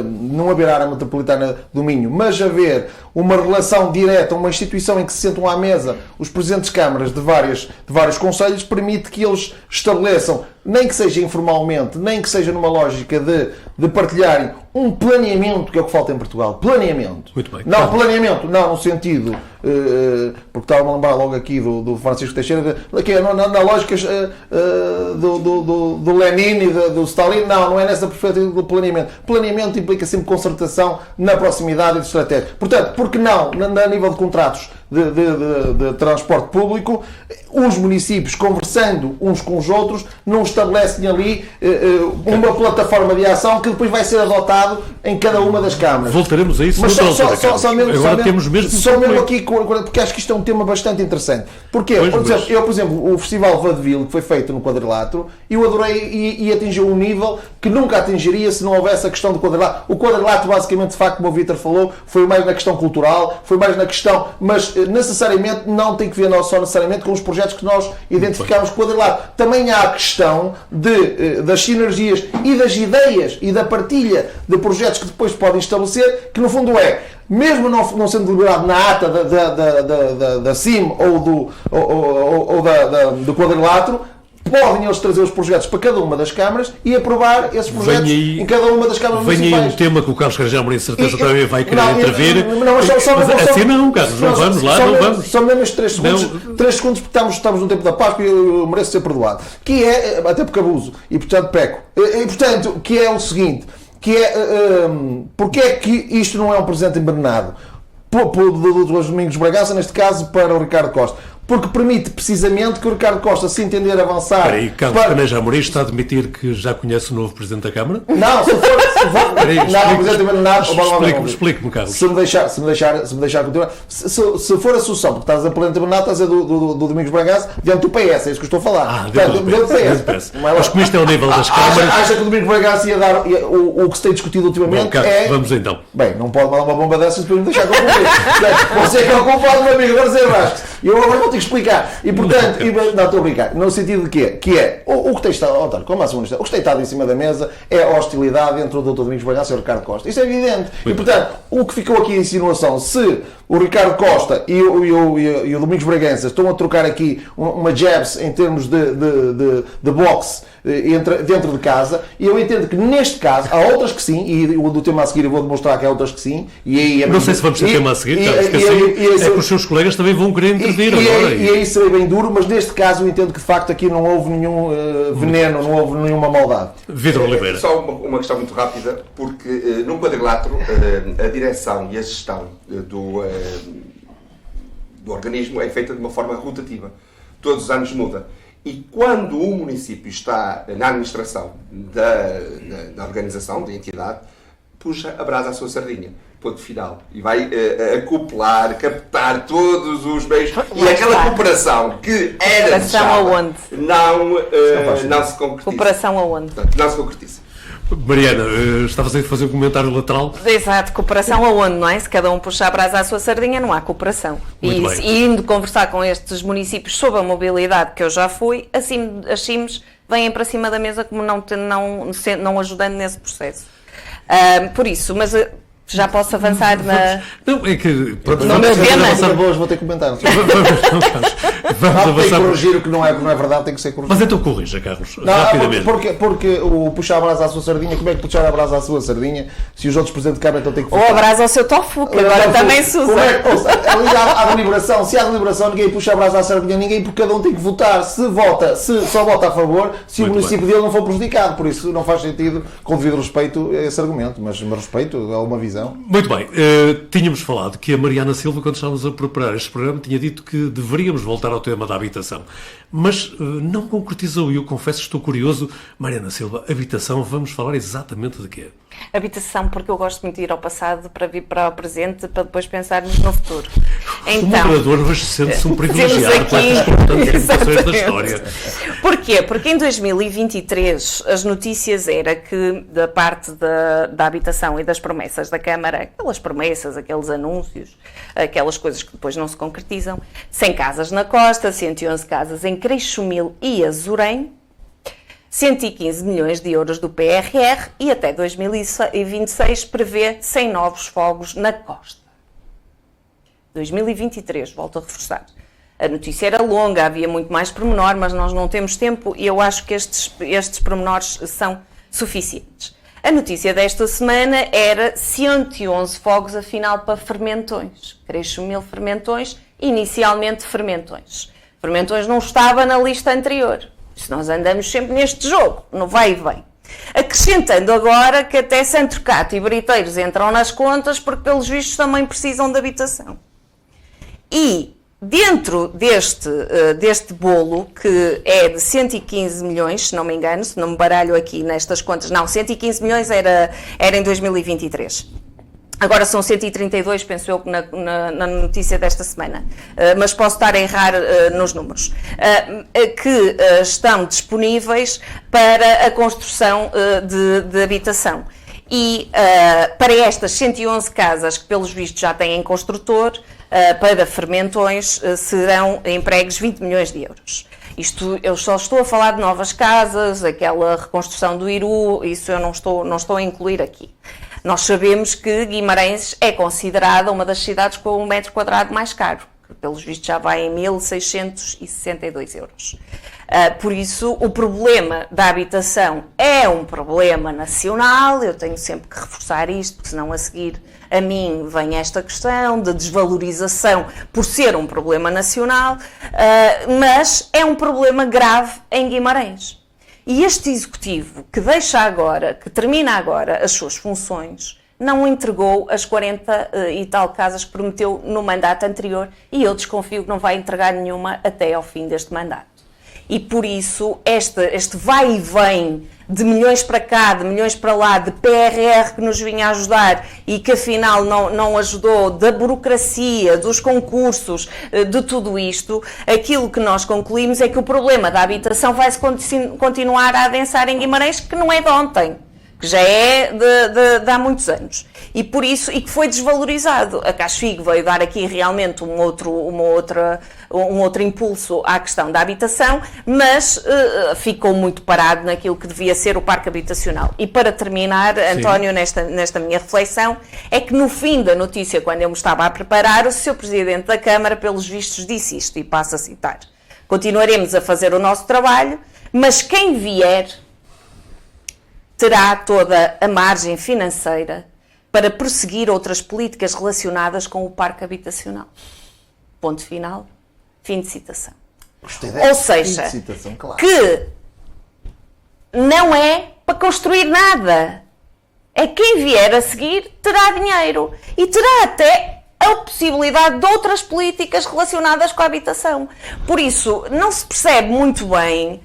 não haver área metropolitana do Minho, mas haver uma relação direta, uma instituição em que se sentam à mesa os presidentes de câmaras de vários conselhos, permite que eles estabeleçam, nem que seja informalmente, nem que seja numa lógica de partilharem um planeamento, que é o que falta em Portugal. Planeamento. Muito bem. Não, planeamento, não no sentido, porque estava-me a lembrar logo aqui do Francisco Teixeira, que é na lógica do Lenin e do Stalin, não é nessa perspectiva do planeamento. Planeamento implica sempre concertação na proximidade e de estratégia. Portanto, porque não, a nível de contratos, de transporte público, os municípios conversando uns com os outros, não estabelecem ali uma plataforma de ação que depois vai ser adotado em cada uma das câmaras. Voltaremos a isso. Mas temos mesmo só mesmo aqui, porque acho que isto é um tema bastante interessante. Porquê? Por exemplo, o Festival Vaudeville, que foi feito no Quadrilátero, eu adorei e atingiu um nível que nunca atingiria se não houvesse a questão do quadrilátero. O quadrilátero, basicamente, de facto, como o Vítor falou, foi mais na questão cultural, foi mais na questão, mas necessariamente não tem que ver só necessariamente com os projetos que nós identificamos com o quadrilátero. Também há a questão das sinergias e das ideias e da partilha de projetos que depois podem estabelecer, que no fundo mesmo não sendo deliberado na ata da CIM ou do quadrilátero, podem eles trazer os projetos para cada uma das câmaras e aprovar esses projetos em cada uma das câmaras municipais. Vem aí um tema que o Carlos Carneiro Amorim, certeza, também vai querer intervir. Mas assim não, Carlos, não vamos lá, não vamos. Só mesmo estes 3 segundos, porque estamos no tempo da Páscoa e eu mereço ser perdoado. Que é, até porque abuso, e portanto peco. E portanto, que é o seguinte, que é, porque é que isto não é um presente envenenado? Dos Domingos Bragança, neste caso, para o Ricardo Costa. Porque permite precisamente que o Ricardo Costa se entender avançar. Espera aí, Carlos Carneiro Amorim está a admitir que já conhece o novo Presidente da Câmara? Não, se for não, Presidente envenenado. Explique-me, Carlos. Se me deixar continuar. Se for a solução, porque estás a Presidente envenenado, estás a do Domingos Bragança, dentro do PS, é isso que eu estou a falar. Dentro do PS. Mas como isto é o nível das câmaras... Acha que o Domingos Bragança ia dar o que se tem discutido ultimamente? Bom, Carlos, vamos então. Bem, não pode mandar uma bomba dessas para me deixar concluir. Você que é o culpado, meu amigo, agora Vasco. E eu agora vou ter que explicar. E portanto, não estou a brincar, no sentido de quê? Que é, o que tem estado, como a o que tem estado em cima da mesa é a hostilidade entre o Dr. Domingos Bragança e o Ricardo Costa. Isso é evidente. E portanto, o que ficou aqui a insinuação, se o Ricardo Costa e o Domingos Bragança estão a trocar aqui uma jabs em termos de boxe dentro de casa, e eu entendo que neste caso há outras que sim, e o do tema a seguir eu vou demonstrar que há outras que sim, e aí não sei se vamos ter tema a seguir, é que os seus colegas também vão querer intervir agora. E aí serei bem duro, mas neste caso eu entendo que de facto aqui não houve nenhum veneno, não houve nenhuma maldade. Vítor Oliveira. Só uma questão muito rápida, porque no quadrilátero a direção e a gestão do organismo é feita de uma forma rotativa. Todos os anos muda. E quando o município está na administração da organização, da entidade, puxa a brasa à sua sardinha. Ponto final. E vai acoplar, captar todos os meios. E aquela cooperação que era aonde? Não se concretiza. Cooperação aonde? Portanto, não se concretiza. Mariana, estavas a fazer um comentário lateral? Exato, cooperação aonde, não é? Se cada um puxar a brasa à sua sardinha, não há cooperação. E indo conversar com estes municípios sobre a mobilidade, que eu já fui, assim, as CIMs vêm para cima da mesa como não ajudando nesse processo. Por isso, mas já posso avançar na... Não, é que... Vou ter que comentar. Vamos avançar. Tem que corrigir o que não é verdade, tem que ser corrigido. Mas então corrija, Carlos, rapidamente. Porque o puxar a brasa à sua sardinha, como é que puxar a brasa à sua sardinha se os outros presidentes de Câmara então têm que... Ou a brasa ao seu tofu, que agora também se usa. Ali há deliberação, se há deliberação, ninguém puxa a brasa à sardinha, ninguém, porque cada um tem que votar. Se só vota a favor, se o município dele não for prejudicado. Por isso não faz sentido, com devido respeito, esse argumento. Mas respeito a uma visão. Muito bem, tínhamos falado que a Mariana Silva, quando estávamos a preparar este programa, tinha dito que deveríamos voltar ao tema da habitação, mas não concretizou, e eu confesso que estou curioso. Mariana Silva, habitação, vamos falar exatamente de quê? Habitação, porque eu gosto muito de ir ao passado para vir para o presente, para depois pensarmos no futuro. Então, o moderador hoje sente-se um privilegiado com estas importantes informações da história. Porquê? Porque em 2023 as notícias era que da parte da habitação e das promessas da Câmara, aquelas promessas, aqueles anúncios, aquelas coisas que depois não se concretizam, 100 casas na Costa, 111 casas em Creixumil e Azurém, 115 milhões de euros do PRR e até 2026 prevê 100 novos fogos na Costa. 2023, volto a reforçar. A notícia era longa, havia muito mais pormenor, mas nós não temos tempo e eu acho que estes pormenores são suficientes. A notícia desta semana era 111 fogos, afinal, para Fermentões. Creixumil Fermentões, inicialmente Fermentões. Fermentões não estava na lista anterior. Se nós andamos sempre neste jogo, no vai e vem. Acrescentando agora que até Santo Cato e Briteiros entram nas contas porque, pelos vistos, também precisam de habitação. E dentro deste bolo, que é de 115 milhões, se não me engano, se não me baralho aqui nestas contas, não, 115 milhões era em 2023. Agora são 132, penso eu, na notícia desta semana, mas posso estar a errar nos números, que estão disponíveis para a construção de habitação. E para estas 111 casas, que pelos vistos já têm construtor, para fermentões, serão empregues 20 milhões de euros. Isto, eu só estou a falar de novas casas, aquela reconstrução do Iru, isso eu não estou a incluir aqui. Nós sabemos que Guimarães é considerada uma das cidades com o metro quadrado mais caro, que pelos vistos já vai em 1.662 euros. Por isso, o problema da habitação é um problema nacional, eu tenho sempre que reforçar isto, porque senão a seguir a mim vem esta questão de desvalorização por ser um problema nacional, mas é um problema grave em Guimarães. E este executivo que que termina agora as suas funções, não entregou as 40 e tal casas que prometeu no mandato anterior e eu desconfio que não vai entregar nenhuma até ao fim deste mandato. E por isso este vai e vem de milhões para cá, de milhões para lá, de PRR que nos vinha ajudar e que afinal não ajudou, da burocracia, dos concursos, de tudo isto, aquilo que nós concluímos é que o problema da habitação vai-se continuar a adensar em Guimarães, que não é de ontem, que já é de há muitos anos. E por isso, e que foi desvalorizado. A Casfigo veio dar aqui realmente um outro impulso à questão da habitação, mas ficou muito parado naquilo que devia ser o parque habitacional. E para terminar, António, nesta minha reflexão, é que no fim da notícia, quando eu me estava a preparar, o Sr. Presidente da Câmara, pelos vistos, disse isto, e passo a citar: continuaremos a fazer o nosso trabalho, mas quem vier terá toda a margem financeira para prosseguir outras políticas relacionadas com o parque habitacional. Ponto final. Fim de citação. Ou seja, fim de citação, claro. Que não é para construir nada. É quem vier a seguir terá dinheiro e terá até a possibilidade de outras políticas relacionadas com a habitação. Por isso, não se percebe muito bem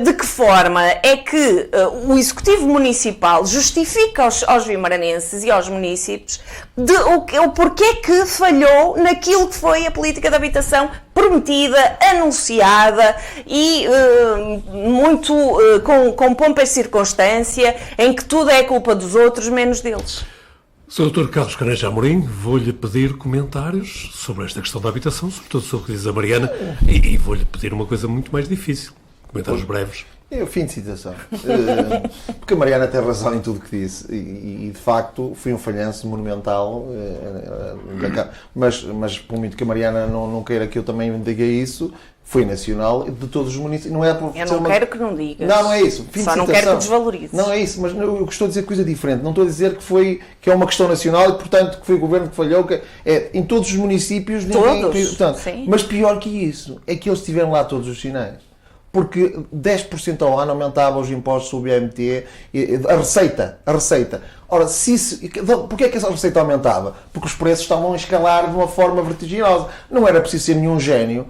de que forma é que o Executivo Municipal justifica aos vimaranenses e aos municípios o porquê que falhou naquilo que foi a política de habitação prometida, anunciada e muito com pompa e circunstância, em que tudo é culpa dos outros, menos deles. Sr. Dr. Carlos Caneja Amorim, vou-lhe pedir comentários sobre esta questão da habitação, sobretudo sobre o que diz a Mariana, e vou-lhe pedir uma coisa muito mais difícil. Comentários breves. É o fim de citação. Porque a Mariana tem razão em tudo o que disse. E de facto foi um falhanço monumental. Mas por muito que a Mariana não queira que eu também diga isso, foi nacional de todos os municípios. Não é por eu não quero que não digas. Não é isso. Fim Só de não citação. quero que desvalorize. Não é isso, mas eu estou a dizer coisa diferente. Não estou a dizer que é uma questão nacional e, portanto, que foi o governo que falhou. Em todos os municípios. Portanto, sim. Mas pior que isso, é que eles tiveram lá todos os sinais. Porque 10% ao ano aumentava os impostos sobre o IMT, a receita. Ora, porquê é que essa receita aumentava? Porque os preços estavam a escalar de uma forma vertiginosa. Não era preciso ser nenhum gênio,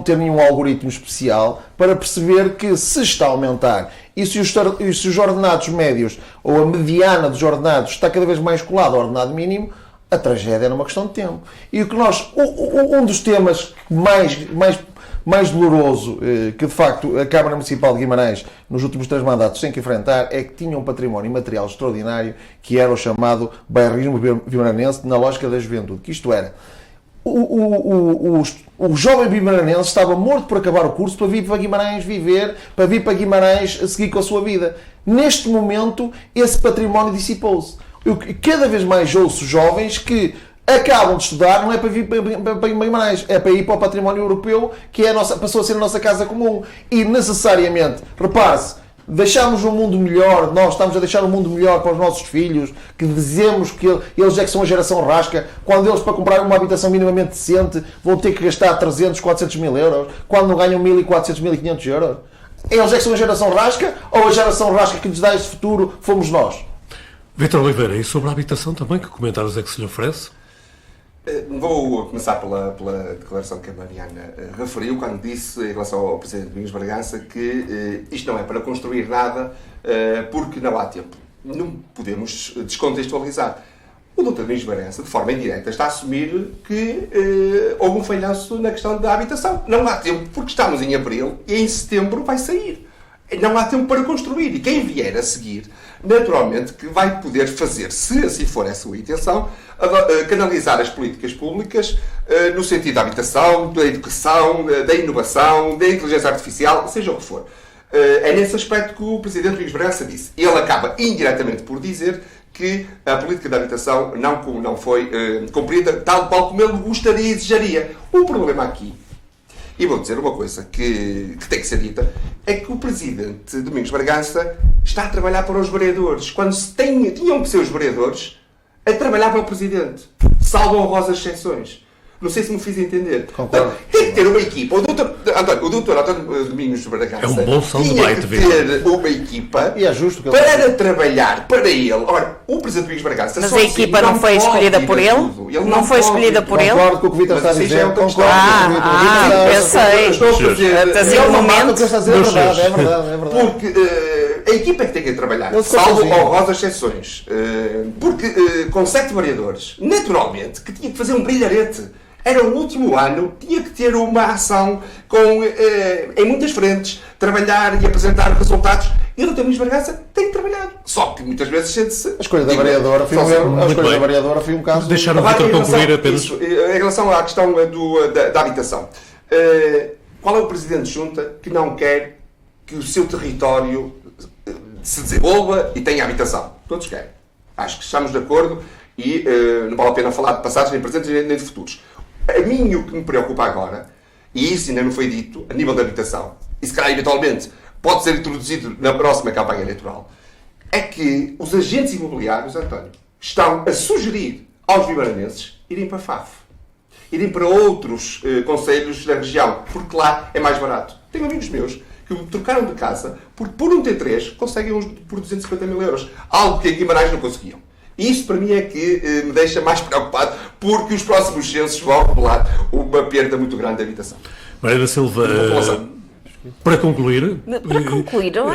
ter nenhum algoritmo especial para perceber que se está a aumentar e se os ordenados médios ou a mediana dos ordenados está cada vez mais colado ao ordenado mínimo, a tragédia era uma questão de tempo. E o que um dos temas mais doloroso que de facto a Câmara Municipal de Guimarães nos últimos 3 mandatos tem que enfrentar é que tinha um património material extraordinário que era o chamado bairrismo vimaranense na lógica da juventude, que isto era o jovem vimaranense estava morto por acabar o curso para vir para Guimarães viver, para vir para Guimarães seguir com a sua vida. Neste momento esse património dissipou-se. Eu cada vez mais ouço jovens que acabam de estudar, não é para vir para Guimarães, é para ir para o património europeu, que passou a ser a nossa casa comum. E necessariamente, repare-se, deixamos um mundo melhor, nós estamos a deixar um mundo melhor para os nossos filhos, que dizemos que eles é que são a geração rasca, quando eles para comprar uma habitação minimamente decente vão ter que gastar 300, 400 mil euros, quando não ganham 1.400, 1.500 euros. Eles é que são a geração rasca, ou a geração rasca que lhes dá este futuro fomos nós? Vítor Oliveira, e sobre a habitação também, que comentários é que se lhe oferece? Vou começar pela declaração que a Mariana referiu, quando disse, em relação ao Presidente Domingos Bragança, que isto não é para construir nada porque não há tempo. Não podemos descontextualizar. O Dr. Domingos Bragança, de forma indireta, está a assumir que houve um falhanço na questão da habitação. Não há tempo, porque estamos em abril e em setembro vai sair. Não há tempo para construir. E quem vier a seguir, naturalmente, que vai poder fazer, se assim for a sua intenção, canalizar as políticas públicas no sentido da habitação, da educação, da inovação, da inteligência artificial, seja o que for. É nesse aspecto que o Presidente Domingos Bragança disse. Ele acaba indiretamente por dizer que a política de habitação não foi cumprida tal qual como ele gostaria e desejaria. O problema aqui, e vou dizer uma coisa que tem que ser dita, é que o Presidente Domingos Bragança está a trabalhar para os vereadores, quando tinham que ser os vereadores a trabalhar para o Presidente. Salvo honrosas exceções. Não sei se me fiz entender. Concordo. Tem que ter uma equipa. O doutor António Domingos Bragança É um bom tinha que ter uma equipa E é justo que ele para trabalhar para ele. Ora, o Presidente Domingos Bragança Mas a sozinho equipa não foi pode escolhida ir por a ele? tudo. Não foi pode escolhida ir. por ele? Concordo com o que o Vitor está a Mas isso dizer. é outra Concordo questão. com o que o Vitor eu está a dizer. sei. Estou a fazer... Até o momento. O que está a dizer é verdade, é verdade, é verdade. Porque a equipa é que tem que trabalhar, Ele ficou salvo sozinho. honrosas exceções. Porque com 7 vereadores, naturalmente, que tinha que fazer um brilharete. Era o último ano, tinha que ter uma ação em muitas frentes, trabalhar e apresentar resultados. E o Dr. Domingos Bragança tem que trabalhar. Só que muitas vezes sente-se... A escolha da vereadora foi um caso... Deixar o Agora, Vítor em relação- concluir apenas. isso, em relação à questão da habitação, qual é o Presidente de Junta que não quer que o seu território se desenvolva e tenha habitação? Todos querem. Acho que estamos de acordo e não vale a pena falar de passados, nem presentes, nem de futuros. A mim, o que me preocupa agora, e isso ainda não foi dito, a nível da habitação, e se calhar eventualmente pode ser introduzido na próxima campanha eleitoral, é que os agentes imobiliários, António, estão a sugerir aos vimaranenses irem para Faf, irem para outros concelhos da região, porque lá é mais barato. Tenho amigos meus que trocaram de casa porque por um T3 conseguem uns por 250 mil euros, algo que em Guimarães não conseguiam. E isso para mim é que me deixa mais preocupado, porque os próximos censos vão revelar uma perda muito grande de habitação. Mariana Silva, para concluir, António.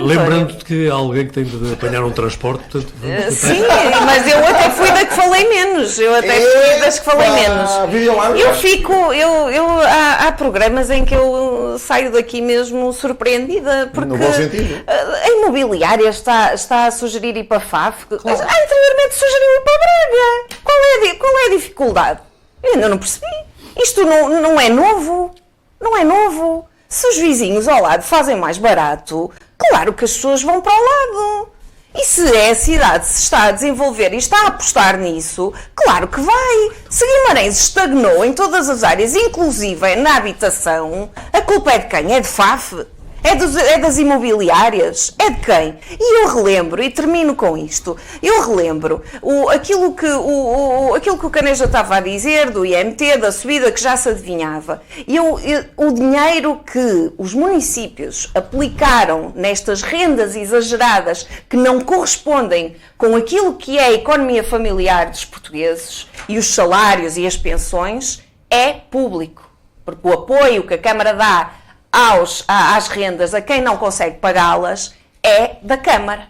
lembrando-te que há alguém que tem de apanhar um transporte, portanto, Sim, mas eu até fui da que falei menos. Eu até fui das que falei menos. Há programas em que eu saio daqui mesmo surpreendida, porque No bom sentido. a imobiliária está a sugerir ir para Faf. Anteriormente sugeriu ir para Braga. Qual é a dificuldade? Eu ainda não percebi. Isto não é novo. Não é novo. Se os vizinhos ao lado fazem mais barato, claro que as pessoas vão para o lado. E se a cidade se está a desenvolver e está a apostar nisso, claro que vai. Se Guimarães estagnou em todas as áreas, inclusive na habitação, a culpa é de quem? É de Faf? É das imobiliárias? É de quem? E eu relembro, e termino com isto, aquilo que o Caneja estava a dizer, do IMT, da subida, que já se adivinhava. O dinheiro que os municípios aplicaram nestas rendas exageradas, que não correspondem com aquilo que é a economia familiar dos portugueses, e os salários e as pensões, é público. Porque o apoio que a Câmara dá às rendas a quem não consegue pagá-las é da Câmara,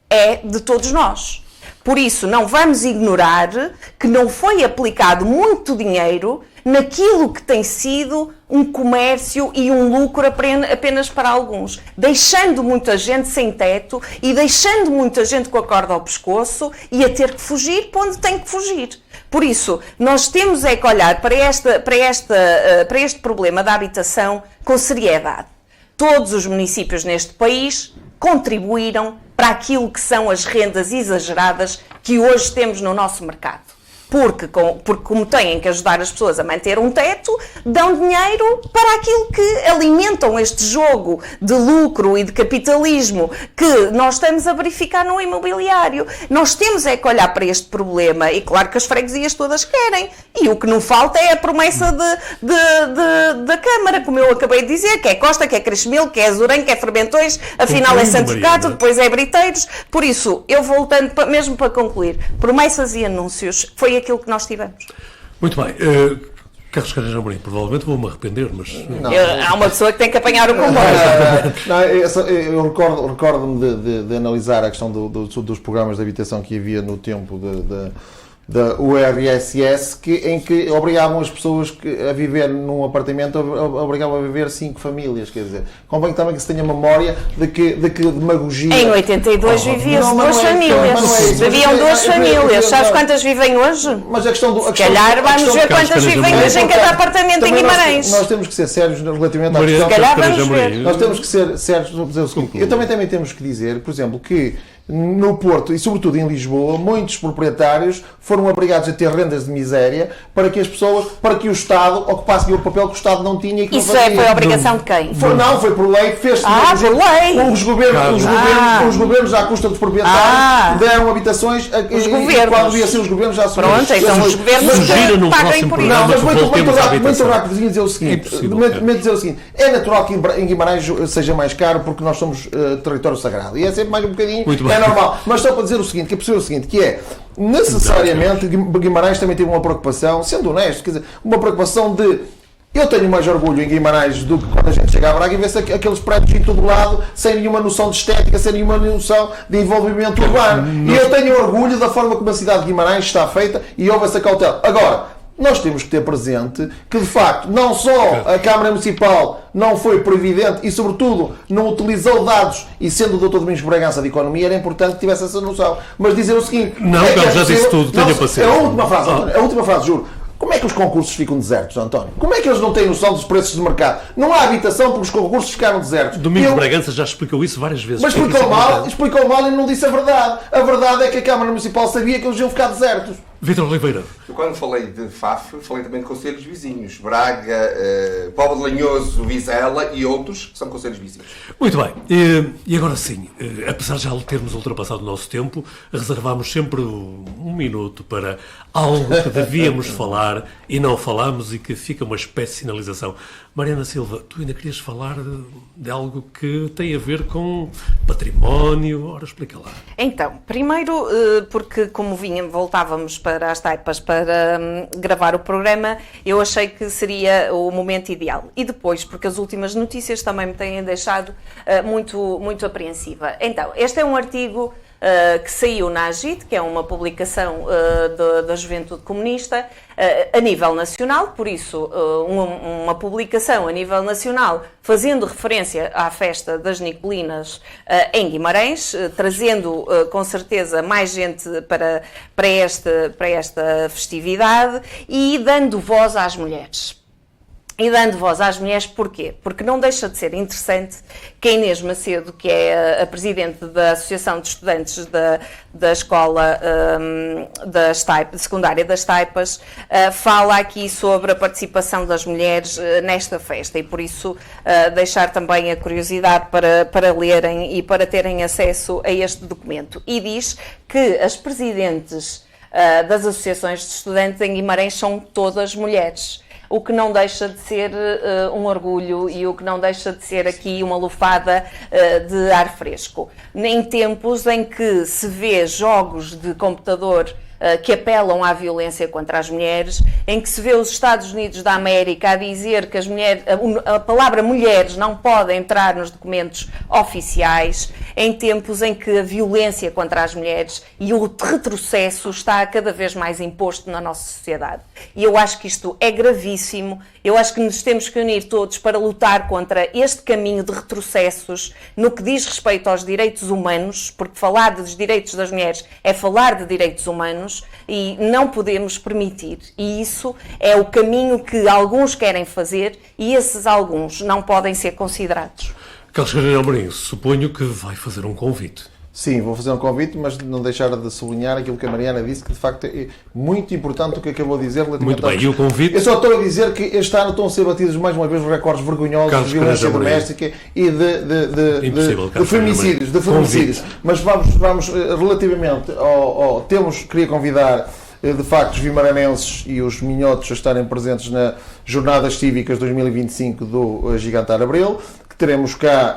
é de todos nós. Por isso, não vamos ignorar que não foi aplicado muito dinheiro naquilo que tem sido um comércio e um lucro apenas para alguns, deixando muita gente sem teto e deixando muita gente com a corda ao pescoço e a ter que fugir para onde tem que fugir. Por isso, nós temos é que olhar para este problema da habitação com seriedade. Todos os municípios neste país contribuíram para aquilo que são as rendas exageradas que hoje temos no nosso mercado. Porque como têm que ajudar as pessoas a manter um teto, dão dinheiro para aquilo que alimentam este jogo de lucro e de capitalismo que nós estamos a verificar no imobiliário. Nós temos é que olhar para este problema e claro que as freguesias todas querem. E o que não falta é a promessa da Câmara, como eu acabei de dizer, que é Costa, que é Crescimil, que é Azurém, que é Fermentões, afinal é Santo Gato, depois é Briteiros. Por isso, eu voltando mesmo para concluir, promessas e anúncios, foi aquilo que nós tivemos. Muito bem. Carlos Caneja Amorim, provavelmente vou-me arrepender, mas... Há uma pessoa que tem que apanhar o comboio. Eu recordo-me de analisar a questão dos programas de habitação que havia no tempo da URSS, em que obrigavam as pessoas a viver num apartamento, obrigavam a viver 5 famílias, quer dizer, convém também que se tenha memória de que demagogia... Em 82 viviam-se 2 famílias. Viviam 2 famílias. Sabes quantas vivem hoje? Mas a questão Se calhar vamos ver quantas vivem hoje em cada apartamento em Guimarães. Nós temos que ser sérios relativamente à questão... Se calhar vamos ver. Nós temos que ser sérios no dizer o seguinte. Eu também temos que dizer, por exemplo, que no Porto e sobretudo em Lisboa, muitos proprietários foram obrigados a ter rendas de miséria para que as pessoas, para que o Estado ocupasse o papel que o Estado não tinha e que Isso não fazia. foi a obrigação de quem? Foi por lei, fez-se. Por lei! Os governos, à custa dos proprietários, deram habitações os governos. Quando devia ser os governos, já assumiram. Pronto, então os governos pagam por isso. Não, mas muito rápido dizer o seguinte, é natural que em Guimarães seja mais caro porque nós somos território sagrado e é sempre mais um bocadinho, é normal, mas só para dizer o seguinte, que é possível o seguinte, que é necessariamente Guimarães também teve uma preocupação, sendo honesto, quer dizer, uma preocupação de eu tenho mais orgulho em Guimarães do que quando a gente chega a Braga e vê-se aqueles prédios em todo lado, sem nenhuma noção de estética, sem nenhuma noção de envolvimento urbano. E eu tenho orgulho da forma como a cidade de Guimarães está feita e houve essa cautela. Agora, nós temos que ter presente que, de facto, não só a Câmara Municipal não foi previdente e, sobretudo, não utilizou dados, e sendo o Dr. Domingos Bragança de Economia, era importante que tivesse essa noção. Mas dizer o seguinte... Não, já disse tudo, tenha paciência. A última frase, juro. Como é que os concursos ficam desertos, António? Como é que eles não têm noção dos preços de mercado? Não há habitação porque os concursos ficaram desertos. Domingos Bragança já explicou isso várias vezes. Mas explicou mal e não disse a verdade. A verdade é que a Câmara Municipal sabia que eles iam ficar desertos. Vítor Oliveira. Eu, quando falei de FAF, falei também de conselhos vizinhos. Braga, Póvoa de Lanhoso, Vizela e outros que são conselhos vizinhos. Muito bem. E agora sim, apesar de já termos ultrapassado o nosso tempo, reservámos sempre um minuto para algo que devíamos falar e não falámos e que fica uma espécie de sinalização. Mariana Silva, tu ainda querias falar de algo que tem a ver com património? Ora, explica lá. Então, primeiro, porque como voltávamos para as taipas para gravar o programa, eu achei que seria o momento ideal. E depois, porque as últimas notícias também me têm deixado muito apreensiva. Então, este é um artigo que saiu na AGIT, que é uma publicação da Juventude Comunista, a nível nacional, por isso uma publicação a nível nacional fazendo referência à festa das Nicolinas em Guimarães, trazendo com certeza mais gente para esta festividade e dando voz às mulheres. E dando voz às mulheres, porquê? Porque não deixa de ser interessante que a Inês Macedo, que é a presidente da Associação de Estudantes da Escola Secundária das Taipas, fala aqui sobre a participação das mulheres nesta festa e por isso deixar também a curiosidade para lerem e para terem acesso a este documento. E diz que as presidentes das associações de estudantes em Guimarães são todas mulheres. O que não deixa de ser um orgulho e o que não deixa de ser aqui uma lufada de ar fresco. Em tempos em que se vê jogos de computador que apelam à violência contra as mulheres, em que se vê os Estados Unidos da América a dizer que a palavra mulheres não pode entrar nos documentos oficiais, em tempos em que a violência contra as mulheres e o retrocesso está cada vez mais imposto na nossa sociedade. E eu acho que isto é gravíssimo, eu acho que nos temos que unir todos para lutar contra este caminho de retrocessos no que diz respeito aos direitos humanos, porque falar dos direitos das mulheres é falar de direitos humanos, e não podemos permitir. E isso é o caminho que alguns querem fazer e esses alguns não podem ser considerados. Carlos Caneja Amorim, suponho que vai fazer um convite. Sim, vou fazer um convite, mas não deixar de sublinhar aquilo que a Mariana disse, que de facto é muito importante o que acabou de dizer. Muito bem, e o convite? Eu só estou a dizer que este ano estão a ser batidos mais uma vez os recordes vergonhosos de violência doméstica e de femicídios. Mas vamos relativamente queria convidar de facto os vimaranenses e os minhotos a estarem presentes nas Jornadas Cívicas 2025 do Gigantar Abril, que teremos cá,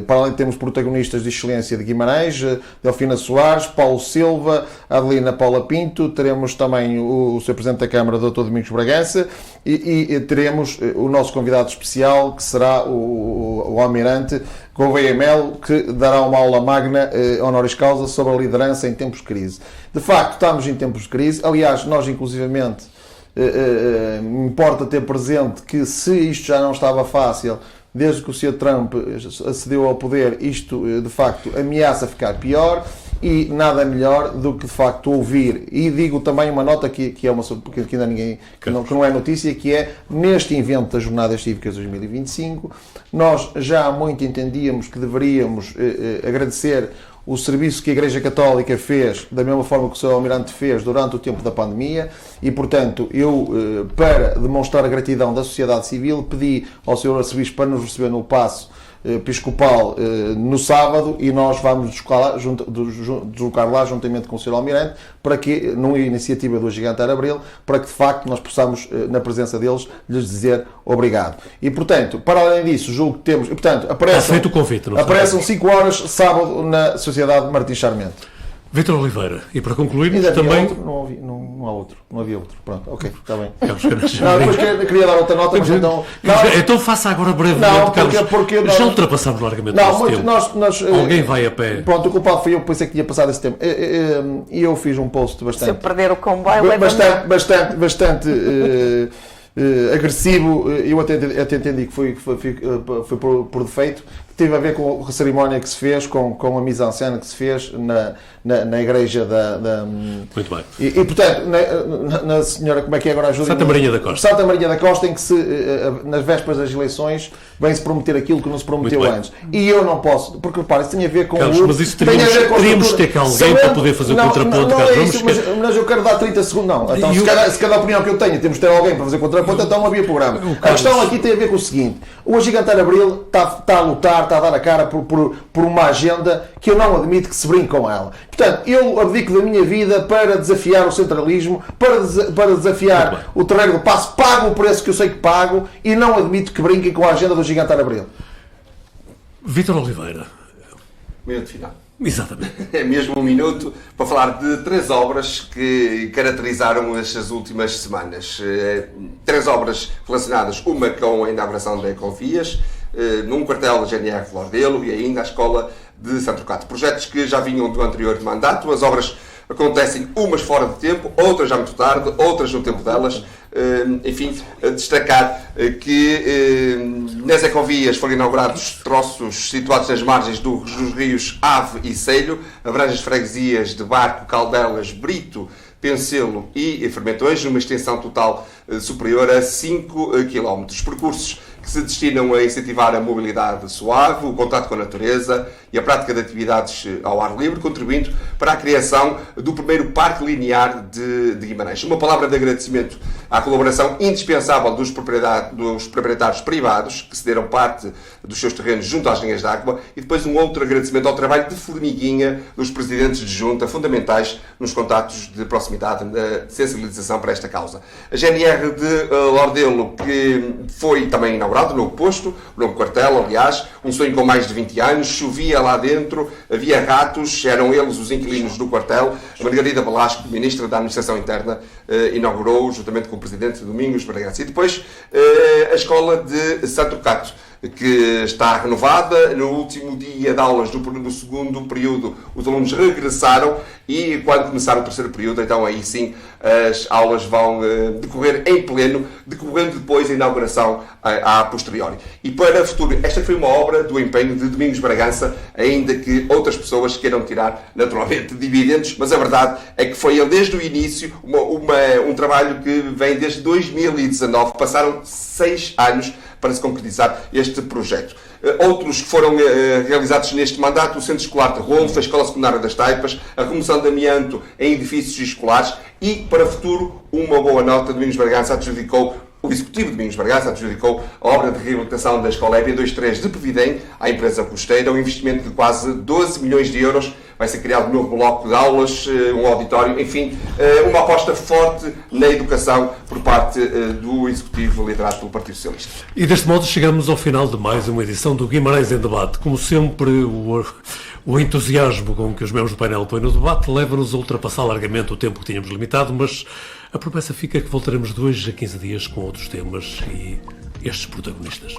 para além de termos protagonistas de excelência de Guimarães, Delfina Soares, Paulo Silva, Adelina Paula Pinto, teremos também o Sr. Presidente da Câmara, Dr. Domingos Bragança, e teremos o nosso convidado especial, que será o Almirante Gouveia Melo, que dará uma aula magna honoris causa sobre a liderança em tempos de crise. De facto, estamos em tempos de crise. Aliás, nós inclusivamente importa ter presente que se isto já não estava fácil, desde que o Sr. Trump acedeu ao poder, isto de facto ameaça ficar pior. E nada melhor do que de facto ouvir, e digo também uma nota que é uma que ainda ninguém, que não é notícia, que é neste evento das Jornadas Cívicas 2025, nós já há muito entendíamos que deveríamos agradecer o serviço que a Igreja Católica fez, da mesma forma que o Sr. Almirante fez durante o tempo da pandemia, e portanto eu, para demonstrar a gratidão da sociedade civil, pedi ao Sr. Arcebispo para nos receber no Paço Episcopal no sábado, e nós vamos deslocar lá juntamente com o Sr. Almirante, para que, numa iniciativa do Agigantar Abril, para que de facto nós possamos, na presença deles, lhes dizer obrigado. E portanto, para além disso, julgo que temos, e portanto, apareçam 5 horas sábado na Sociedade Martins Charmente. Vítor Oliveira, e para concluir, também... Não havia outro. Pronto, ok, está bem. Depois queria dar outra nota, mas então... Então faça agora brevemente, Carlos. Já ultrapassámos largamente esse tempo. Alguém vai a pé. Pronto, o culpado foi eu, pensei que tinha passado esse tempo. E eu fiz um post bastante... Se eu perder o comboio, bastante agressivo. Eu até entendi que foi por defeito. Teve a ver com a cerimónia que se fez, com a mise-en-scène que se fez na igreja da... Muito bem. E portanto, na senhora, como é que é agora, ajuda? Santa Maria da Costa. Santa Maria da Costa, em que nas vésperas das eleições vem-se prometer aquilo que não se prometeu antes. E eu não posso, porque repare, isso tem a ver com... Carlos, mas isso teríamos de ter cá alguém para poder fazer o contraponto. Não é isso, mas eu quero dar 30 segundos. Não, então se cada opinião que eu tenho temos de ter alguém para fazer contraponto, então não havia programa. A questão aqui tem a ver com o seguinte: o Agigantar Abril está a lutar, está a dar a cara por uma agenda que eu não admito que se brinque com ela. Portanto, eu abdico da minha vida para desafiar o centralismo, para desafiar o terreiro do Paço, pago o preço que eu sei que pago, e não admito que brinquem com a agenda do Agigantar Abril. Vítor Oliveira. Minuto final. Exatamente. É mesmo um minuto para falar de 3 obras que caracterizaram estas últimas semanas. 3 obras relacionadas, uma com a inauguração da Ecovias, num quartel da GNR de Lordelo e ainda a Escola de Santo Trocato. Projetos que já vinham do anterior mandato. As obras acontecem umas fora de tempo, outras já muito tarde, outras no tempo delas. Enfim, destacar que nas Ecovias foram inaugurados troços situados nas margens dos rios Ave e Selho, abrange as freguesias de Barco, Caldelas, Brito, Pencelo e Fermentões, numa extensão total superior a 5 km. Percursos que se destinam a incentivar a mobilidade suave, o contato com a natureza e a prática de atividades ao ar livre, contribuindo para a criação do primeiro parque linear de Guimarães. Uma palavra de agradecimento à colaboração indispensável dos proprietários privados, que cederam parte dos seus terrenos junto às linhas de água, e depois um outro agradecimento ao trabalho de formiguinha dos presidentes de junta, fundamentais nos contatos de proximidade, na sensibilização para esta causa. A GNR de Lordelo, que foi também inaugurado, novo posto, novo quartel, aliás, um sonho com mais de 20 anos, chovia lá dentro, havia ratos, eram eles os inquilinos do quartel. A Margarida Velasco, Ministra da Administração Interna, inaugurou, juntamente com o Presidente Domingos Bragança. E depois a Escola de Santo Trocato, que está renovada. No último dia de aulas do segundo período, os alunos regressaram, e quando começar o terceiro período, então aí sim as aulas vão decorrer em pleno, decorrendo depois a inauguração a posteriori. E para o futuro, esta foi uma obra do empenho de Domingos Bragança, ainda que outras pessoas queiram tirar naturalmente dividendos, mas a verdade é que foi ele desde o início, um trabalho que vem desde 2019, passaram 6 anos para se concretizar este projeto. Outros que foram realizados neste mandato: o Centro Escolar de Ronfa, a Escola Secundária das Taipas, a remoção de amianto em edifícios escolares, e para o futuro, uma boa nota. O Executivo de Domingos Bragança adjudicou a obra de reabilitação da Escola EB 23 de Pevidém à empresa costeira, um investimento de quase 12 milhões de euros vai ser criado um novo bloco de aulas, um auditório, enfim, uma aposta forte na educação por parte do Executivo liderado pelo Partido Socialista. E deste modo chegamos ao final de mais uma edição do Guimarães em Debate. Como sempre, o entusiasmo com que os membros do painel põem no debate leva-nos a ultrapassar largamente o tempo que tínhamos limitado, mas a promessa fica que voltaremos 2 a 15 dias com outros temas e estes protagonistas.